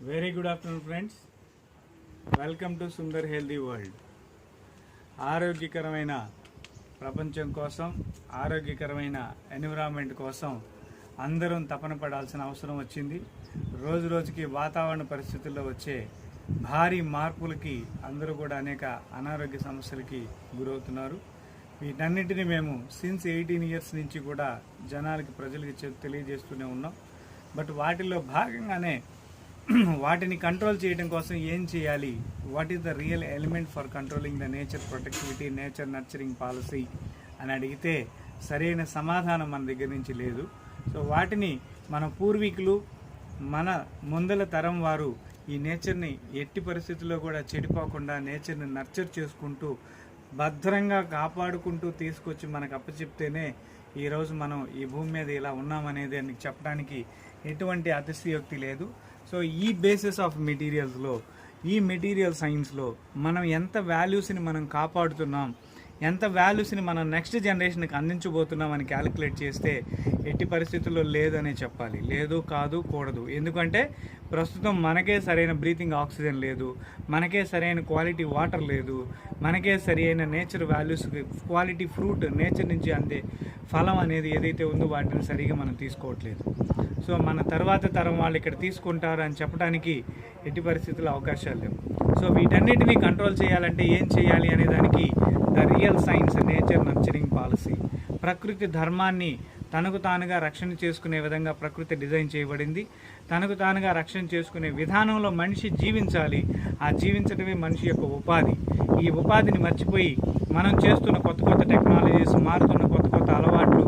Very good afternoon friends, welcome to Sundar healthy world. ఆరోగ్యకరమైన ప్రపంచం కోసం, ఆరోగ్యకరమైన ఎన్విరాన్మెంట్ కోసం అందరం తపన పడాల్సిన అవసరం వచ్చింది. రోజు రోజుకి వాతావరణ పరిస్థితుల్లో వచ్చే భారీ మార్పులకి అందరూ కూడా అనేక అనారోగ్య సమస్యలకి గురవుతున్నారు. వీటన్నిటిని మేము సిన్స్ 18 years నుంచి కూడా ప్రజలకి తెలియజేస్తూనే ఉన్నాం. బట్ వాటిలో భాగంగానే వాటిని కంట్రోల్ చేయడం కోసం ఏం చేయాలి, what is the real element for controlling the nature protectivity, nature nurturing policy అని అడిగితే సరైన సమాధానం మన దగ్గర నుంచి లేదు. సో వాటిని మన పూర్వీకులు, మన ముందల తరం వారు ఈ నేచర్ని ఎట్టి పరిస్థితుల్లో కూడా చెడిపోకుండా నేచర్ని నర్చర్ చేసుకుంటూ భద్రంగా కాపాడుకుంటూ తీసుకొచ్చి మనకు అప్పచెప్తేనే ఈరోజు మనం ఈ భూమి మీద ఇలా ఉన్నామనేది అని చెప్పడానికి ఎటువంటి అతిశయోక్తి లేదు. సో ఈ బేసిస్ ఆఫ్ మెటీరియల్స్లో, ఈ మెటీరియల్ సైన్స్లో మనం ఎంత వాల్యూస్ని మనం కాపాడుతున్నాం, ఎంత వాల్యూస్ని మనం నెక్స్ట్ జనరేషన్కి అందించబోతున్నాం అని క్యాలిక్యులేట్ చేస్తే ఎట్టి పరిస్థితుల్లో లేదనే చెప్పాలి. లేదు, కాదు, కూడదు. ఎందుకంటే ప్రస్తుతం మనకే సరైన బ్రీతింగ్ ఆక్సిజన్ లేదు, మనకే సరైన క్వాలిటీ వాటర్ లేదు, మనకే సరైన nature values, quality fruit nature నుంచి అందే ఫలం అనేది ఏదైతే ఉందో వాటిని సరిగా మనం తీసుకోవట్లేదు. సో మన తర్వాత తరం వాళ్ళు ఇక్కడ తీసుకుంటారు అని చెప్పడానికి ఎట్టి పరిస్థితుల్లో అవకాశాలు లేవు. సో వీటన్నిటిని కంట్రోల్ చేయాలంటే ఏం చేయాలి అనే దానికి the real science nature nurturing policy. ప్రకృతి ధర్మాన్ని తనకు తానుగా రక్షణ చేసుకునే విధంగా ప్రకృతి డిజైన్ చేయబడింది. తనకు తానుగా రక్షణ చేసుకునే విధానంలో మనిషి జీవించాలి. ఆ జీవించడమే మనిషి యొక్క ఉపాధి. ఈ ఉపాధిని మర్చిపోయి మనం చేస్తున్న కొత్త కొత్త టెక్నాలజీస్, మారుతున్న కొత్త కొత్త అలవాట్లు,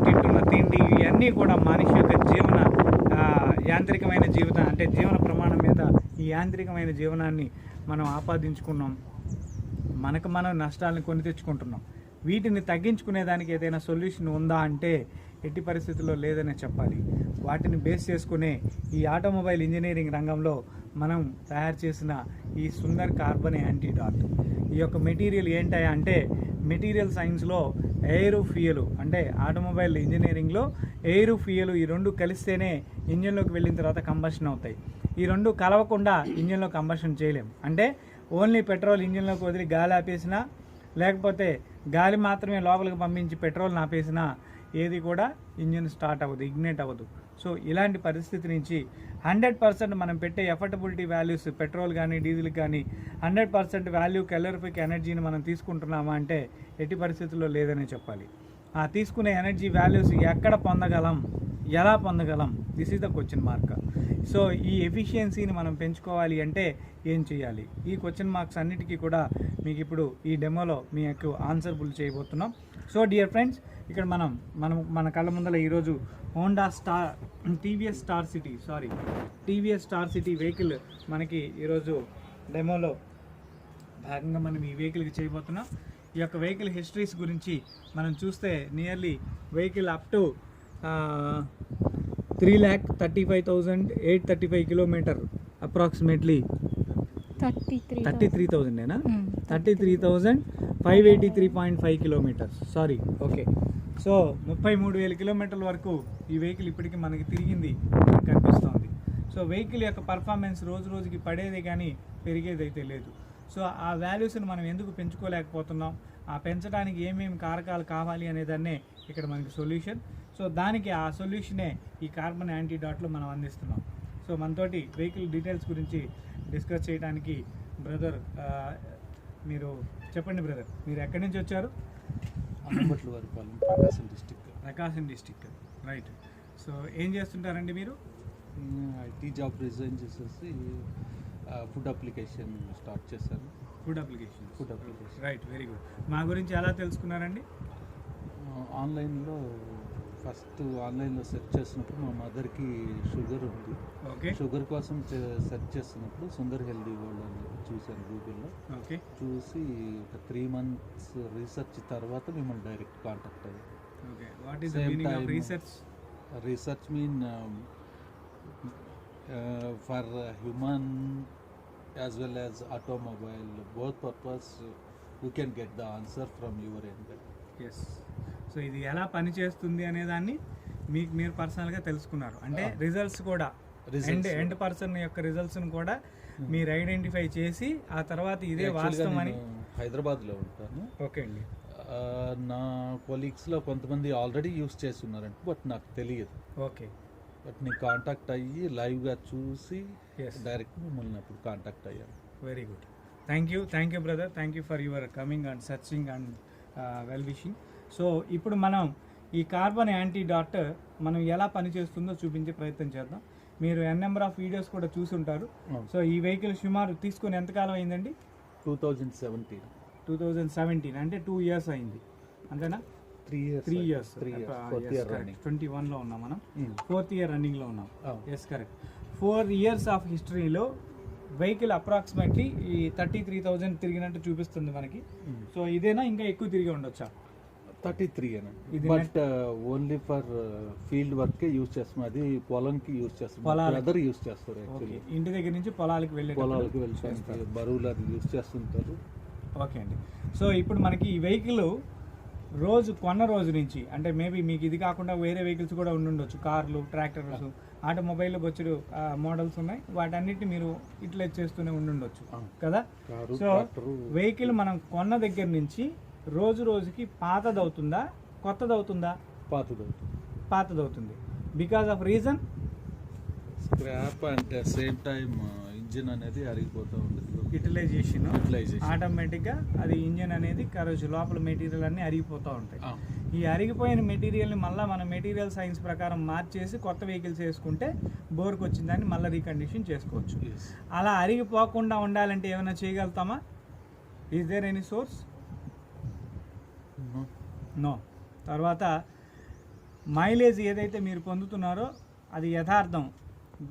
తింటున్న తిండి, ఇవన్నీ కూడా మనిషి యొక్క యాంత్రికమైన జీవితం అంటే జీవన ప్రమాణం మీద ఈ యాంత్రికమైన జీవనాన్ని మనం ఆపాదించుకున్నాం. మనకు మనం నష్టాలను కొని తెచ్చుకుంటున్నాం. వీటిని తగ్గించుకునేదానికి ఏదైనా సొల్యూషన్ ఉందా అంటే ఎట్టి పరిస్థితుల్లో లేదనే చెప్పాలి. వాటిని బేస్ చేసుకునే ఈ ఆటోమొబైల్ ఇంజనీరింగ్ రంగంలో మనం తయారు చేసిన ఈ సుందర్ కార్బన్ యాంటీడాట్. ఈ యొక్క మెటీరియల్ ఏంటయా అంటే మెటీరియల్ సైన్స్లో ఎయిర్, ఫ్యూయల్ అంటే ఆటోమొబైల్ ఇంజనీరింగ్లో ఎయిర్, ఫ్యూయల్ ఈ రెండు కలిస్తేనే ఇంజన్లోకి వెళ్ళిన తర్వాత కంబషన్ అవుతాయి. ఈ రెండు కలవకుండా ఇంజన్లో కంబషన్ చేయలేం. అంటే ఓన్లీ పెట్రోల్ ఇంజన్లోకి వదిలి గాలి ఆపేసినా, లేకపోతే గాలి మాత్రమే లోపలికి పంపించి పెట్రోల్ని ఆపేసినా ఏది కూడా ఇంజిన్ స్టార్ట్ అవ్వదు, ఇగ్నేట్ అవ్వదు. సో ఇలాంటి పరిస్థితి నుంచి 100% మనం పెట్టే ఎఫర్టబిలిటీ వాల్యూస్, పెట్రోల్ కానీ డీజిల్ కానీ 100% వాల్యూ క్యాలరిఫిక్ ఎనర్జీని మనం తీసుకుంటున్నామా అంటే ఎట్టి పరిస్థితుల్లో లేదనే చెప్పాలి. ఆ తీసుకునే ఎనర్జీ వాల్యూస్ ఎక్కడ పొందగలం, ఎలా పొందగలం, this is the question mark. So ఈ ఎఫిషియన్సీని మనం పెంచుకోవాలి అంటే ఏం చేయాలి? ఈ క్వశ్చన్ మార్క్స్ అన్నిటికీ కూడా మీకు ఇప్పుడు ఈ డెమోలో మీకు ఆన్సర్బుల్ చేయబోతున్నాం. సో డియర్ ఫ్రెండ్స్, ఇక్కడ మన కళ్ళ ముందర ఈరోజు టీవీఎస్ స్టార్ సిటీ వెహికల్ మనకి ఈరోజు డెమోలో భాగంగా మనం ఈ వెహికల్కి చేయబోతున్నాం. ఈ యొక్క వెహికల్ హిస్టరీస్ గురించి మనం చూస్తే nearly vehicle up to 3,35,835 kilometre, approximately 33,000 33,583.5 kilometres. Sorry, okay. So 33,000 కిలోమీటర్ల వరకు ఈ వెహికల్ ఇప్పటికీ మనకి తిరిగింది కనిపిస్తోంది. సో వెహికల్ యొక్క పర్ఫార్మెన్స్ రోజు రోజుకి పడేదే కానీ పెరిగేదైతే లేదు. సో ఆ వాల్యూస్ని మనం ఎందుకు పెంచుకోలేకపోతున్నాం, ఆ పెంచడానికి ఏమేమి కారకాలు కావాలి అనేదాన్నే ఇక్కడ మనకి సొల్యూషన్. సో దానికి ఆ సొల్యూషనే ఈ కార్బన్ యాంటీడాట్లో మనం అందిస్తున్నాం. సో మనతోటి వెహికల్ డీటెయిల్స్ గురించి డిస్కస్ చేయడానికి బ్రదర్, మీరు చెప్పండి బ్రదర్, మీరు ఎక్కడి నుంచి వచ్చారు? ప్రకాశం డిస్టిక్, రైట్. సో ఏం చేస్తుంటారండి మీరు? ఐటీ జాబ్ రిజైన్ చేసేసి ఫుడ్ అప్లికేషన్ స్టార్ట్ చేశాను. Food application, right, very good. మా గురించి ఎలా తెలుసుకున్నారండి? ఫస్ట్ ఆన్లైన్లో సెర్చ్ చేసినప్పుడు మా మదర్కి షుగర్ ఉంది. ఓకే. షుగర్ కోసం సెర్చ్ చేసినప్పుడు సుందర్ హెల్దీ వరల్డ్ అని చూశాను గూగుల్లో. ఓకే. చూసి ఒక 3 months రీసెర్చ్ తర్వాత మిమ్మల్ని డైరెక్ట్ కాంటాక్ట్ అయ్యాను. Okay. What is the meaning of research? Research mean for human as well as automobile, both purpose you can get the answer from your end. Yes. So ఇది ఎలా పనిచేస్తుంది అనేదాన్ని మీరు పర్సనల్గా తెలుసుకున్నారు. అంటే రిజల్ట్స్ కూడా ఎండ్ పర్సన్ యొక్క రిజల్ట్స్ కూడా మీరు ఐడెంటిఫై చేసి ఆ తర్వాత ఇదే వాస్తవం అని. హైదరాబాద్లో ఉంటాను. ఓకే అండి. నా కొలీగ్స్లో కొంతమంది ఆల్రెడీ యూస్ చేస్తున్నారంట, బట్ నాకు తెలియదు. ఓకే. బట్ నేను కాంటాక్ట్ అయ్యి లైవ్గా చూసి Yes. డైరెక్ట్ మిమ్మల్ని అప్పుడు కాంటాక్ట్ అయ్యాను. Very good. Thank you brother. Thank you for your coming and searching and well wishing. So ఇప్పుడు మనం ఈ కార్బన్ యాంటీ డాట్ మనం ఎలా పనిచేస్తుందో చూపించే ప్రయత్నం చేద్దాం. మీరు నెంబర్ ఆఫ్ వీడియోస్ కూడా చూసి ఉంటారు. సో ఈ వెహికల్ సుమారు తీసుకుని ఎంతకాలం అయిందండి? 2017 అంటే 2 years అయింది అంతేనా? 3 years. 21లో ఉన్నాం మనం. 4th year రన్నింగ్లో ఉన్నాం. Yes correct. 4 years ఆఫ్ హిస్టరీలో వెహికల్ అప్రాక్సిమేట్లీ ఈ 33,000 తిరిగినట్టు చూపిస్తుంది మనకి. సో ఇదేనా ఇంకా ఎక్కువ తిరిగి ఉండొచ్చా? 33 but only for field work use చేస్తాం. అది పొలంకి యూజ్ చేస్తాం. అదర్ యూజ్ చేస్తారు. ఇంటి దగ్గర నుంచి పొలాలకు వెళ్ళడానికి బరువులు అది యూజ్ చేస్తుంటారు. ఓకే అండి. సో ఇప్పుడు మనకి ఈ వెహికల్ కొన్న రోజు నుంచి అంటే మేబీ మీకు ఇది కాకుండా వేరే వెహికల్స్ కూడా ఉండుండొచ్చు, కార్లు, ట్రాక్టర్స్, ఆటోమొబైల్లో వచ్చి మోడల్స్ ఉన్నాయి. వాటన్నిటిని మీరు యూటిలైజ్ చేస్తూనే ఉండుండొచ్చు కదా. సో వెహికల్ మనం కొన్న దగ్గర నుంచి రోజుకి పాతదవుతుందా కొత్తదవుతుందా? పాతదవుతుంది. Because of reason scrap and same time engine అనేది అరిగిపోతూ ఉంటుంది. యూటిలైజేషన్ ఆటోమేటిక్గా అది ఇంజిన్ అనేది కరోజు లోపల మెటీరియల్ అన్నీ అరిగిపోతూ ఉంటాయి. ఈ అరిగిపోయిన మెటీరియల్ని మళ్ళీ మనం మెటీరియల్ సైన్స్ ప్రకారం మార్చేసి కొత్త వెహికల్స్ వేసుకుంటే బోర్కి వచ్చిందని మళ్ళీ రీకండిషన్ చేసుకోవచ్చు. అలా అరిగిపోకుండా ఉండాలంటే ఏమైనా చేయగలుగుతామా? Is there any source? No. తర్వాత మైలేజ్ ఏదైతే మీరు పొందుతున్నారో అది యథార్థం.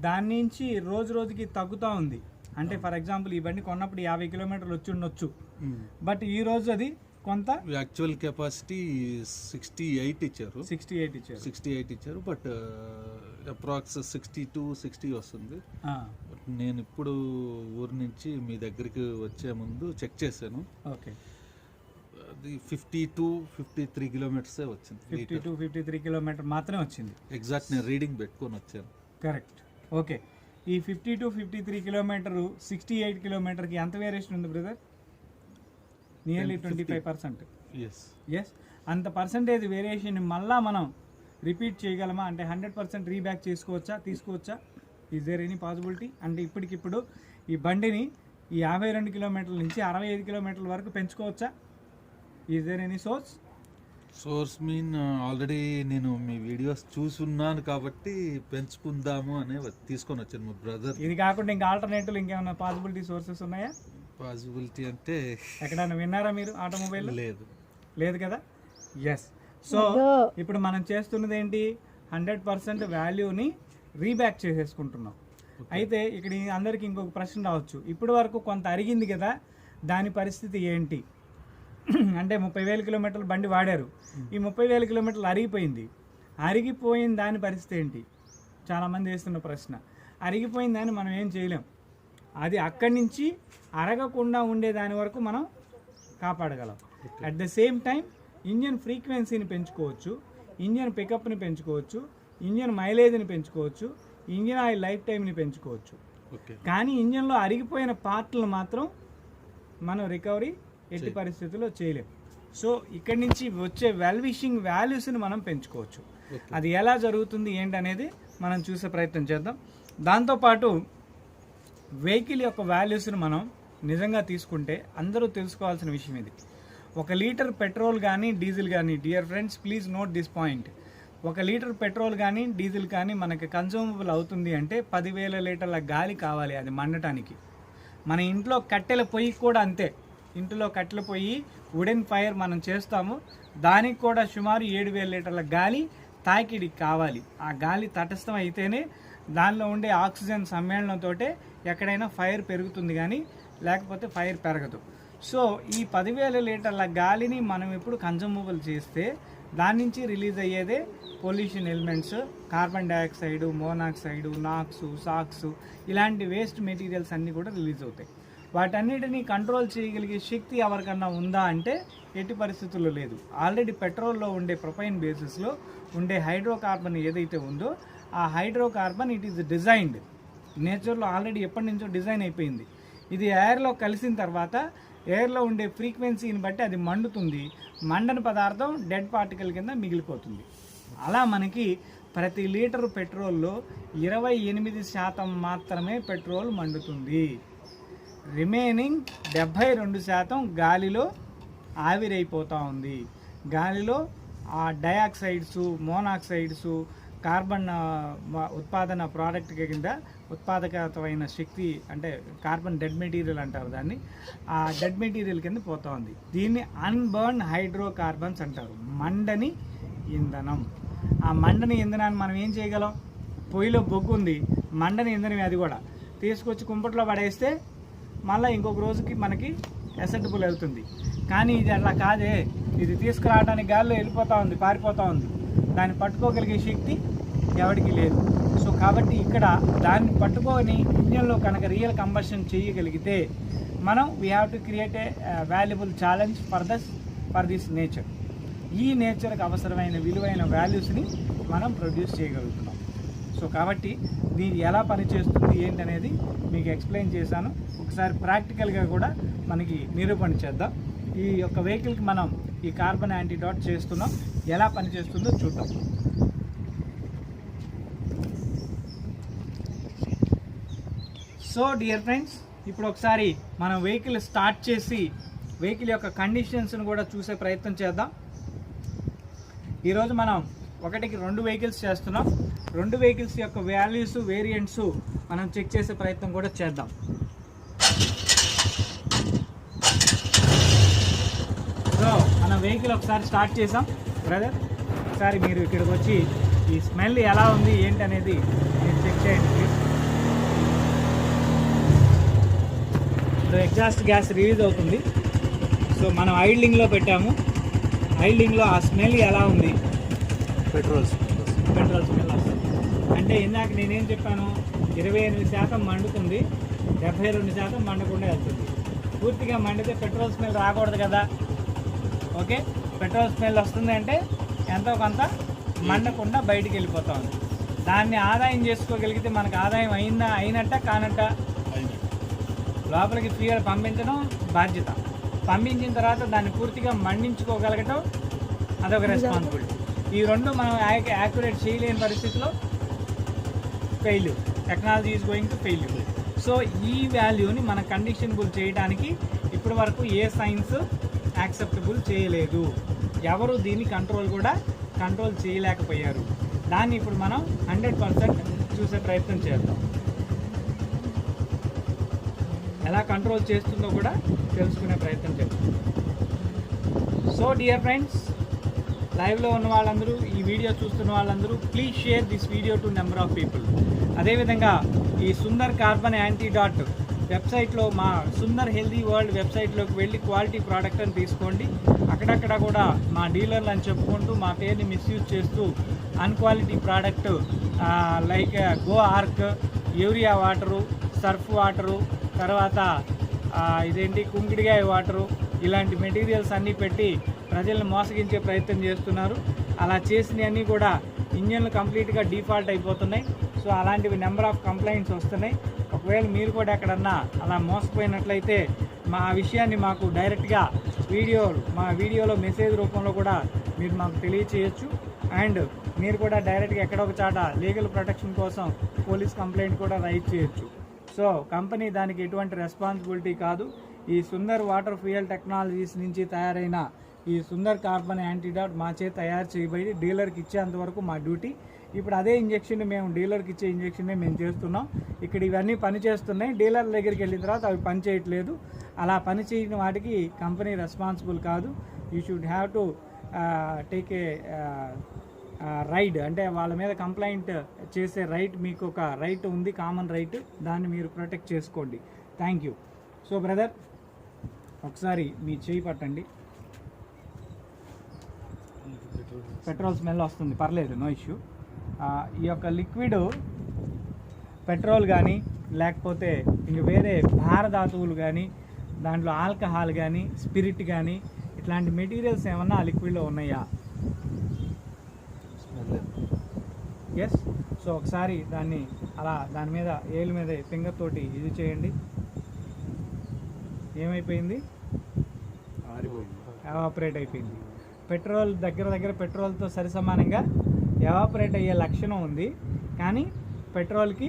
దాని నుంచి రోజుకి తగ్గుతూ ఉంది. అంటే ఫర్ ఎగ్జాంపుల్ ఈ బండి కొన్నప్పుడు 50 కిలోమీటర్లు వచ్చి ఉండొచ్చు, బట్ ఈ రోజు అది కొంత యాక్చువల్ కెపాసిటీ 68 ఇచ్చారు, బట్ అప్రాక్స్ 62-60 వస్తుంది. నేను ఇప్పుడు ఊరి నుంచి మీ దగ్గరికి వచ్చే ముందు చెక్ చేశాను. ఓకే. అది 52-53 కిలోమీటర్సే వచ్చింది. 52-53 కిలోమీటర్ మాత్రమే వచ్చింది. ఎగ్జాక్ట్ నేను రీడింగ్ పెట్టుకొని వచ్చాను. కరెక్ట్. ఓకే. ఈ 52-53 కిలోమీటరు 68 కిలోమీటర్కి ఎంత వేరియేషన్ ఉంది బ్రదర్? నియర్లీ 25%. ఎస్. అంత పర్సంటేజ్ వేరియేషన్ మళ్ళా మనం రిపీట్ చేయగలమా? అంటే 100% రీబ్యాక్ తీసుకోవచ్చా? Is there any possibility? అంటే ఇప్పటికిప్పుడు ఈ బండిని ఈ 52 కిలోమీటర్ల నుంచి 65 కిలోమీటర్ల వరకు పెంచుకోవచ్చా? Is there any source mean already నేను మీ వీడియోస్ చూసున్నాను కాబట్టి పెంచుకుందాము అనే తీసుకొని వచ్చాను మా బ్రదర్. ఇది కాకుండా ఇంకా ఆల్టర్నేటివ్ ఇంకేమైనా పాసిబిలిటీ సోర్సెస్ ఉన్నాయా? పాసిబిలిటీ అంటే ఎక్కడైనా విన్నారా మీరు ఆటోమొబైల్? లేదు కదా. ఎస్. సో ఇప్పుడు మనం చేస్తున్నది ఏంటి? 100% వాల్యూని రీబ్యాక్ చేసేసుకుంటున్నాం. అయితే ఇక్కడ అందరికీ ఇంకొక ప్రశ్న రావచ్చు, ఇప్పటి వరకు కొంత అరిగింది కదా, దాని పరిస్థితి ఏంటి? అంటే 30,000 కిలోమీటర్లు బండి వాడారు, ఈ 30,000 కిలోమీటర్లు అరిగిపోయిన దాని పరిస్థితి ఏంటి? చాలామంది వేస్తున్న ప్రశ్న. అరిగిపోయిన దాన్ని మనం ఏం చేయలేం. అది అక్కడి నుంచి అరగకుండా ఉండే దాని వరకు మనం కాపాడగలం. At the same time engine ఫ్రీక్వెన్సీని పెంచుకోవచ్చు, ఇంజన్ పికప్ని పెంచుకోవచ్చు, ఇంజన్ మైలేజ్ని పెంచుకోవచ్చు, ఇంజన్ ఆయిల్ లైఫ్ టైంని పెంచుకోవచ్చు. కానీ ఇంజన్లో అరిగిపోయిన పార్ట్లు మాత్రం మనం రికవరీ ఎట్టి పరిస్థితుల్లో చేయలేం. సో ఇక్కడి నుంచి వచ్చే వెల్విషింగ్ వాల్యూస్ని మనం పెంచుకోవచ్చు. అది ఎలా జరుగుతుంది ఏంటనేది మనం చూసే ప్రయత్నం చేద్దాం. దాంతోపాటు వెహికల్ యొక్క వాల్యూస్ని మనం నిజంగా తీసుకుంటే అందరూ తెలుసుకోవాల్సిన విషయం ఇది. 1 లీటర్ పెట్రోల్ కానీ డీజిల్ కానీ, dear friends please note this point, 1 litre petrol కానీ డీజిల్ కానీ మనకి కన్జ్యూమబుల్ అవుతుంది అంటే 10,000 లీటర్ల గాలి కావాలి అది మండటానికి. మన ఇంట్లో కట్టెల పొయ్యి కూడా అంతే. ఇంట్లో కట్టెల పొయ్యి వుడెన్ ఫైర్ మనం చేస్తాము, దానికి కూడా సుమారు 7,000 లీటర్ల గాలి తాకిడికి కావాలి. ఆ గాలి తటస్థం అయితేనే దానిలో ఉండే ఆక్సిజన్ సమ్మేళనంతో ఎక్కడైనా ఫైర్ పెరుగుతుంది, కానీ లేకపోతే ఫైర్ పెరగదు. సో ఈ 10,000 లీటర్ల గాలిని మనం ఇప్పుడు కన్జ్యూమబుల్ చేస్తే దాని నుంచి రిలీజ్ అయ్యేదే pollution elements, carbon dioxide, monoxide, NOx, SOx, ఇలాంటి వేస్ట్ మెటీరియల్స్ అన్నీ కూడా రిలీజ్ అవుతాయి. వాటన్నిటిని కంట్రోల్ చేయగలిగే శక్తి ఎవరికన్నా ఉందా అంటే ఎట్టి పరిస్థితుల్లో లేదు. ఆల్రెడీ పెట్రోల్లో ఉండే ప్రొపైన్ బేసిస్లో ఉండే హైడ్రోకార్బన్ ఏదైతే ఉందో ఆ హైడ్రోకార్బన్ ఇట్ ఈస్ డిజైన్డ్, నేచర్లో ఆల్రెడీ ఎప్పటి నుంచో డిజైన్ అయిపోయింది. ఇది ఎయిర్లో కలిసిన తర్వాత ఎయిర్లో ఉండే ఫ్రీక్వెన్సీని బట్టి అది మండుతుంది. మండని పదార్థం డెడ్ పార్టికల్ కింద మిగిలిపోతుంది. అలా మనకి ప్రతి లీటరు పెట్రోల్లో 28% మాత్రమే పెట్రోల్ మండుతుంది. రిమైనింగ్ 72% గాలిలో ఆవిరైపోతూ ఉంది. గాలిలో ఆ డయాక్సైడ్స్, మోనాక్సైడ్స్, కార్బన్ ఉత్పాదన ప్రోడక్ట్ కింద ఉత్పాదకమైన శక్తి, అంటే కార్బన్ డెడ్ మెటీరియల్ అంటారు దాన్ని, ఆ డెడ్ మెటీరియల్ కింద పోతా ఉంది. దీన్ని అన్బర్న్ హైడ్రోకార్బన్స్ అంటారు, మండని ఇంధనం. ఆ మండని ఇంధనాన్ని మనం ఏం చేయగలం? పొయ్యిలో బొగ్గు ఉంది, మండని ఇంధనం అది కూడా తీసుకొచ్చి కుంపట్లో పడేస్తే మళ్ళీ ఇంకొక రోజుకి మనకి ఎసెటబుల్ అవుతుంది. కానీ ఇది అట్లా కాదే, ఇది తీసుకురావడానికి గాల్లో వెళ్ళిపోతూ ఉంది, పారిపోతూ ఉంది. దాన్ని పట్టుకోగలిగే శక్తి ఎవరికి లేదు. సో కాబట్టి ఇక్కడ దాన్ని పట్టుకొని ఇంజన్లో కనుక రియల్ కంబషన్ చేయగలిగితే మనం we have to create a valuable challenge for this nature. ఈ నేచర్కి అవసరమైన విలువైన వాల్యూస్ని మనం ప్రొడ్యూస్ చేయగలుగుతున్నాం. సో కాబట్టి దీన్ని ఎలా పనిచేస్తుంది ఏంటనేది మీకు ఎక్స్ప్లెయిన్ చేశాను. ఒకసారి ప్రాక్టికల్గా కూడా మనకి నిరూపణ చేద్దాం. ఈ యొక్క వెహికల్కి మనం ఈ కార్బన్ యాంటీడాట్ చేస్తున్నాం, ఎలా పనిచేస్తుందో చూద్దాం. సో డియర్ ఫ్రెండ్స్, ఇప్పుడు ఒకసారి మనం వెహికల్ స్టార్ట్ చేసి వెహికల్ యొక్క కండిషన్స్ను కూడా చూసే ప్రయత్నం చేద్దాం. ఈరోజు మనం 1కి 2 వెహికల్స్ చేస్తున్నాం. 2 వెహికల్స్ యొక్క వాల్యూస్, వేరియంట్స్ మనం చెక్ చేసే ప్రయత్నం కూడా చేద్దాం. సో మనం వెహికల్ ఒకసారి స్టార్ట్ చేసాం. బ్రదర్, ఒకసారి మీరు ఇక్కడికి వచ్చి ఈ స్మెల్ ఎలా ఉంది ఏంటి అనేది మీరు చెక్ చేయండి ప్లీజ్. ఇప్పుడు ఎగ్జాస్ట్ గ్యాస్ రిలీజ్ అవుతుంది. సో మనం ఐడ్లింగ్లో పెట్టాము. ఐడ్లింగ్లో ఆ స్మెల్ ఎలా ఉంది? పెట్రోల్ స్మెల్ వస్తుంది. అంటే ఇందాక నేనేం చెప్పాను, 28% మండుతుంది, 72% మండకుండా వెళ్తుంది. పూర్తిగా మండితే పెట్రోల్ స్మెల్ రాకూడదు కదా. ఓకే, పెట్రోల్ స్మెల్ వస్తుంది అంటే ఎంతో కొంత మండకుండా బయటికి వెళ్ళిపోతా ఉంది. దాన్ని ఆదాయం చేసుకోగలిగితే మనకు ఆదాయం అయినట్ట కానట్ట? లోపలికి ఫ్రీగా పంపించడం బాధ్యత. పంపించిన తర్వాత దాన్ని పూర్తిగా మండించుకోగలగటం అదొక రెస్పాన్సిబిలిటీ. ఈ రెండు మనం యాక్యురేట్ చేయలేని పరిస్థితిలో failure, technology is going to failure. So ఈ వాల్యూని మన కండిషనబుల్ చేయడానికి ఇప్పటి వరకు ఏ సైన్స్ యాక్సెప్టబుల్ చేయలేదు. ఎవరు దీన్ని కంట్రోల్ చేయలేకపోయారు. దాన్ని ఇప్పుడు మనం 100% చూసే ప్రయత్నం చేద్దాం. ఎలా కంట్రోల్ చేస్తుందో కూడా తెలుసుకునే ప్రయత్నం చేద్దాం. సో డియర్ ఫ్రెండ్స్, లైవ్లో ఉన్న వాళ్ళందరూ, ఈ వీడియో చూస్తున్న వాళ్ళందరూ please share this video to number of people. అదేవిధంగా ఈ సుందర్ కార్బన్ యాంటీడాట్ వెబ్సైట్లో, మా సుందర్ హెల్దీ వరల్డ్ వెబ్సైట్లోకి వెళ్ళి క్వాలిటీ ప్రోడక్ట్ అని తీసుకోండి. అక్కడక్కడ కూడా మా డీలర్లు అని చెప్పుకుంటూ మా పేరుని మిస్యూజ్ చేస్తూ అన్క్వాలిటీ ప్రోడక్ట్ లైక్ గో ఆర్క్, యూరియా వాటరు, సర్ఫ్ వాటరు, తర్వాత ఇదేంటి కుంకుడికాయ వాటరు, ఇలాంటి మెటీరియల్స్ అన్నీ పెట్టి ప్రజలను మోసగించే ప్రయత్నం చేస్తున్నారు. అలా చేసినవన్నీ కూడా ఇంజన్లు కంప్లీట్గా డిఫాల్ట్ అయిపోతున్నాయి. సో అలాంటివి నెంబర్ ఆఫ్ కంప్లైంట్స్ వస్తున్నాయి. ఒకవేళ మీరు కూడా ఎక్కడన్నా అలా మోసపోయినట్లయితే మా విషయాన్ని మాకు డైరెక్ట్గా మా వీడియోలో మెసేజ్ రూపంలో కూడా మీరు మాకు తెలియచేయచ్చు. అండ్ మీరు కూడా డైరెక్ట్గా ఎక్కడొక చాట లీగల్ ప్రొటెక్షన్ కోసం పోలీస్ కంప్లైంట్ కూడా రైజ్ చేయొచ్చు. సో కంపెనీ దానికి ఎటువంటి రెస్పాన్సిబిలిటీ కాదు. ఈ సుందర్ వాటర్ ఫ్యూయల్ టెక్నాలజీస్ నుంచి తయారైన ఈ సుందర్ కార్బన్ యాంటీడాట్ మా చేత తయారు చేయబడి డీలర్కి ఇచ్చేంతవరకు మా డ్యూటీ. ఇప్పుడు అదే ఇంజెక్షన్ మేము డీలర్కి ఇచ్చే ఇంజెక్షనే మేము చేస్తున్నాం. ఇక్కడ ఇవన్నీ పని చేస్తున్నాయి. డీలర్ దగ్గరికి వెళ్ళిన తర్వాత అవి పని చేయట్లేదు. అలా పని చేయని వాటికి కంపెనీ రెస్పాన్సిబుల్ కాదు. You should have to take a right, అంటే వాళ్ళ మీద కంప్లైంట్ చేసే రైట్, మీకు ఒక రైట్ ఉంది, కామన్ రైట్. దాన్ని మీరు ప్రొటెక్ట్ చేసుకోండి. Thank you. సో బ్రదర్, ఒకసారి మీ చేయి పట్టండి. పెట్రోల్ స్మెల్ వస్తుంది, పర్లేదు, నో ఇష్యూ. ఈ యొక్క లిక్విడ్ పెట్రోల్ కానీ లేకపోతే ఇంక వేరే భారధాతువులు కానీ, దాంట్లో ఆల్కహాల్ కానీ, స్పిరిట్ కానీ, ఇట్లాంటి మెటీరియల్స్ ఏమన్నా ఆ లిక్విడ్లో ఉన్నాయా? ఎస్. సో ఒకసారి దాన్ని అలా దాని మీద ఏలు మీద ఫింగర్ తోటి ఇది చేయండి. ఏమైపోయింది? ఎవాపరేట్ అయిపోయింది. పెట్రోల్ దగ్గర పెట్రోల్తో సరిసమానంగా ఎవాపరేట్ అయ్యే లక్షణం ఉంది, కానీ పెట్రోల్కి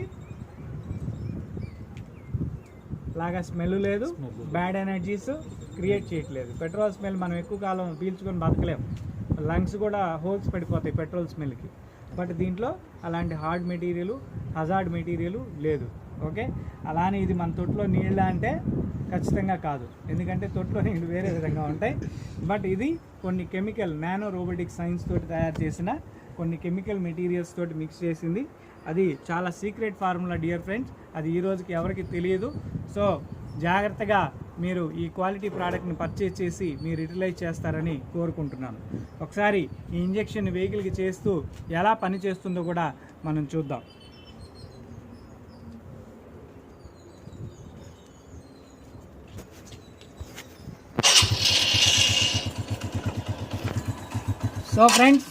లాగా స్మెల్ లేదు, బ్యాడ్ ఎనర్జీస్ క్రియేట్ చేయట్లేదు. పెట్రోల్ స్మెల్ మనం ఎక్కువ కాలం పీల్చుకొని బతకలేము, లంగ్స్ కూడా హోల్స్ పడిపోతాయి పెట్రోల్ స్మెల్కి. బట్ దీంట్లో అలాంటి హార్డ్ మెటీరియల్, హజార్డ్ మెటీరియల్ లేదు. ఓకే, అలానే ఇది మన తొట్టులో నీళ్ళ అంటే ఖచ్చితంగా కాదు, ఎందుకంటే తొట్టులో నీళ్ళు వేరే విధంగా ఉంటాయి. బట్ ఇది కొన్ని కెమికల్ నానో రోబోటిక్ సైన్స్ తోటి తయారు చేసిన కొన్ని కెమికల్ మెటీరియల్స్ తోటి మిక్స్ చేసింది. అది చాలా సీక్రెట్ ఫార్ములా డియర్ ఫ్రెండ్స్, అది ఈ రోజుకి ఎవరికి తెలియదు. సో జాగ్రత్తగా మీరు ఈ క్వాలిటీ ప్రోడక్ట్ని పర్చేస్ చేసి మీరు యూటిలైజ్ చేస్తారని కోరుకుంటున్నాను. ఒకసారి ఈ ఇంజెక్షన్ వెహికల్కి చేస్తూ ఎలా పని చేస్తుందో కూడా మనం చూద్దాం. సో ఫ్రెండ్స్,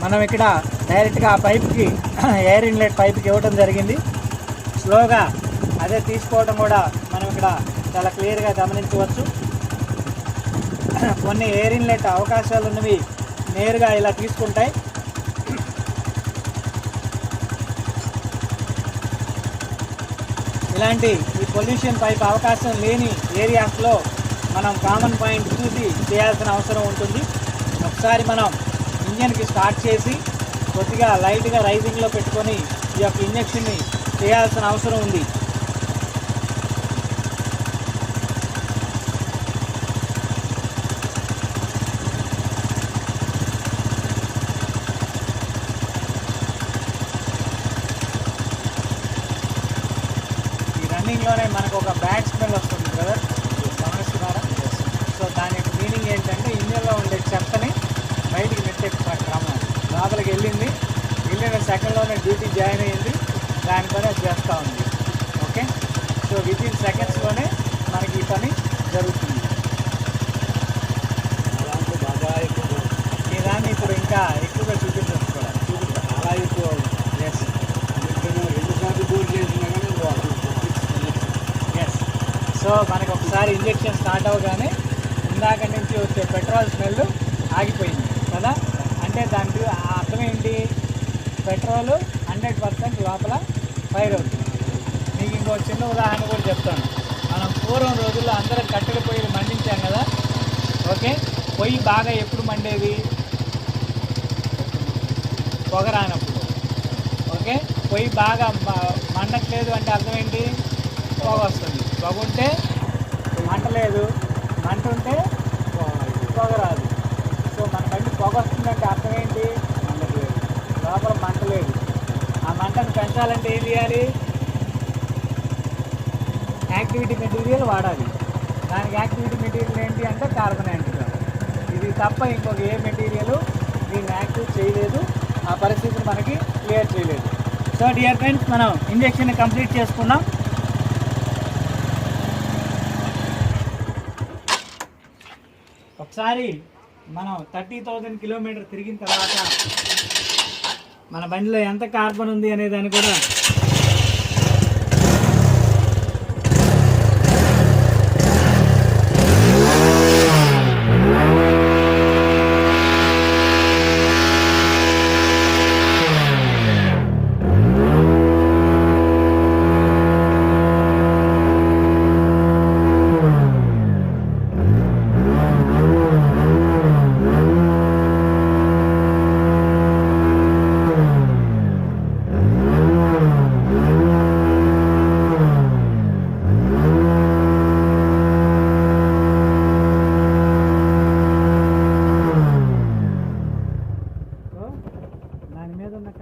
మనం ఇక్కడ డైరెక్ట్గా ఆ పైప్కి ఎయిర్ ఇన్లెట్ పైప్కి ఇవ్వడం జరిగింది. స్లోగా అదే తీసుకోవడం కూడా మనం ఇక్కడ చాలా క్లియర్గా గమనించవచ్చు. కొన్ని ఎయిర్ ఇన్లెట్ అవకాశాలు ఉన్నవి నేరుగా ఇలా తీసుకుంటాయి. ఇలాంటి ఈ పొల్యూషన్ పైప్ అవకాశం లేని ఏరియాస్లో మనం కామన్ పాయింట్ చూసి చేయాల్సిన అవసరం ఉంటుంది. ఒకసారి మనం ఇంజన్కి స్టార్ట్ చేసి కొద్దిగా లైట్గా రైజింగ్లో పెట్టుకొని ఈ యొక్క ఇంజక్షన్ని చేయాల్సిన అవసరం ఉంది. ఈ రన్నింగ్లోనే మనకు ఒక బ్యాడ్ స్మెల్ వస్తుంది బ్రదర్, గమనిస్తున్నారా? సో దాని యొక్క మీనింగ్ ఏంటంటే ఇంజన్లో ఉండే చెత్తని బయటికి నెట్టే క్రమం. లోపలికి వెళ్ళిన సెకండ్లోనే డ్యూటీ జాయిన్ అయ్యింది, దాని పని అది చేస్తూ ఉంది. ఓకే, సో వితిన్ సెకండ్స్లోనే మనకి ఈ పని జరుగుతుంది. ఈ దాన్ని ఇప్పుడు ఇంకా ఎక్కువగా చూపించవచ్చు కూడా, అలా ఎక్కువ. ఎస్ ఎస్ సో మనకి ఒకసారి ఇంజెక్షన్ స్టార్ట్ అవ్వగానే ఇందాక నుంచి వచ్చే పెట్రోల్ స్మెల్ ఆగిపోయింది కదా. అంటే దానికి అర్థం ఏంటి? పెట్రోల్ 100% లోపల ఫైర్ అవుతుంది. మీకు ఇంకో చిన్న ఉదాహరణ కూడా చెప్తాను. మనం పూర్వం రోజుల్లో అందరం కట్టెల పొయ్యిలు మండించాం కదా. ఓకే, పొయ్యి బాగా ఎప్పుడు మండేది? పొగ రానప్పుడు. ఓకే, పొయ్యి బాగా మండట్లేదు అంటే అర్థం ఏంటి? పొగ వస్తుంది. పొగ ఉంటే మంట లేదు, మంట ఉంటే పొగ రాదు. సో మన బండి పొగ వస్తుందంటే అర్థం ఏంటి? మండట్లేదు, లోపల మంట లేదు. ఆ మంటను పెంచాలంటే ఏం చేయాలి? యాక్టివిటీ మెటీరియల్ వాడాలి. దానికి యాక్టివిటీ మెటీరియల్ ఏంటి అంటే కార్బన్ యాంటీబాడీ. ఇది తప్ప ఇంకొక ఏ మెటీరియల్ దీన్ని యాక్టివ్ చేయలేదు, ఆ పరిస్థితిని మనకి క్లియర్ చేయలేదు. సో డియర్ ఫ్రెండ్స్, మనం ఇంజెక్షన్ కంప్లీట్ చేసుకున్నాం. ఒకసారి మనం 30,000 కిలోమీటర్ తిరిగిన తర్వాత మన బండిలో ఎంత కార్బన్ ఉంది అనే దాన్ని కూడా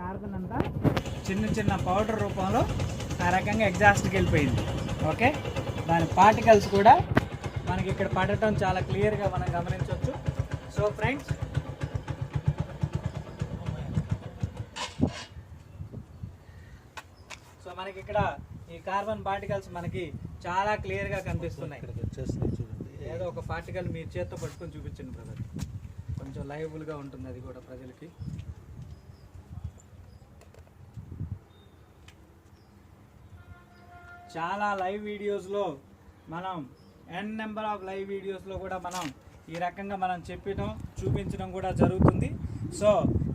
కార్బన్ అంతా చిన్న చిన్న పౌడర్ రూపంలో ఆ రకంగా ఎగ్జాస్ట్కి వెళ్ళిపోయింది. ఓకే, దాని పార్టికల్స్ కూడా మనకి ఇక్కడ పడటం చాలా క్లియర్గా మనం గమనించవచ్చు. సో ఫ్రెండ్స్, సో మనకి ఇక్కడ ఈ కార్బన్ పార్టికల్స్ మనకి చాలా క్లియర్గా కనిపిస్తున్నాయి. వచ్చేస్తున్నాయి చూడండి. ఏదో ఒక పార్టికల్ మీ చేత్తో పట్టుకొని చూపించండి బ్రదర్, కొంచెం లైవబుల్గా ఉంటుంది అది కూడా ప్రజలకి. చాలా లైవ్ వీడియోస్లో మనం నెంబర్ ఆఫ్ లైవ్ వీడియోస్లో కూడా మనం ఈ రకంగా మనం చెప్పడం చూపించడం కూడా జరుగుతుంది. సో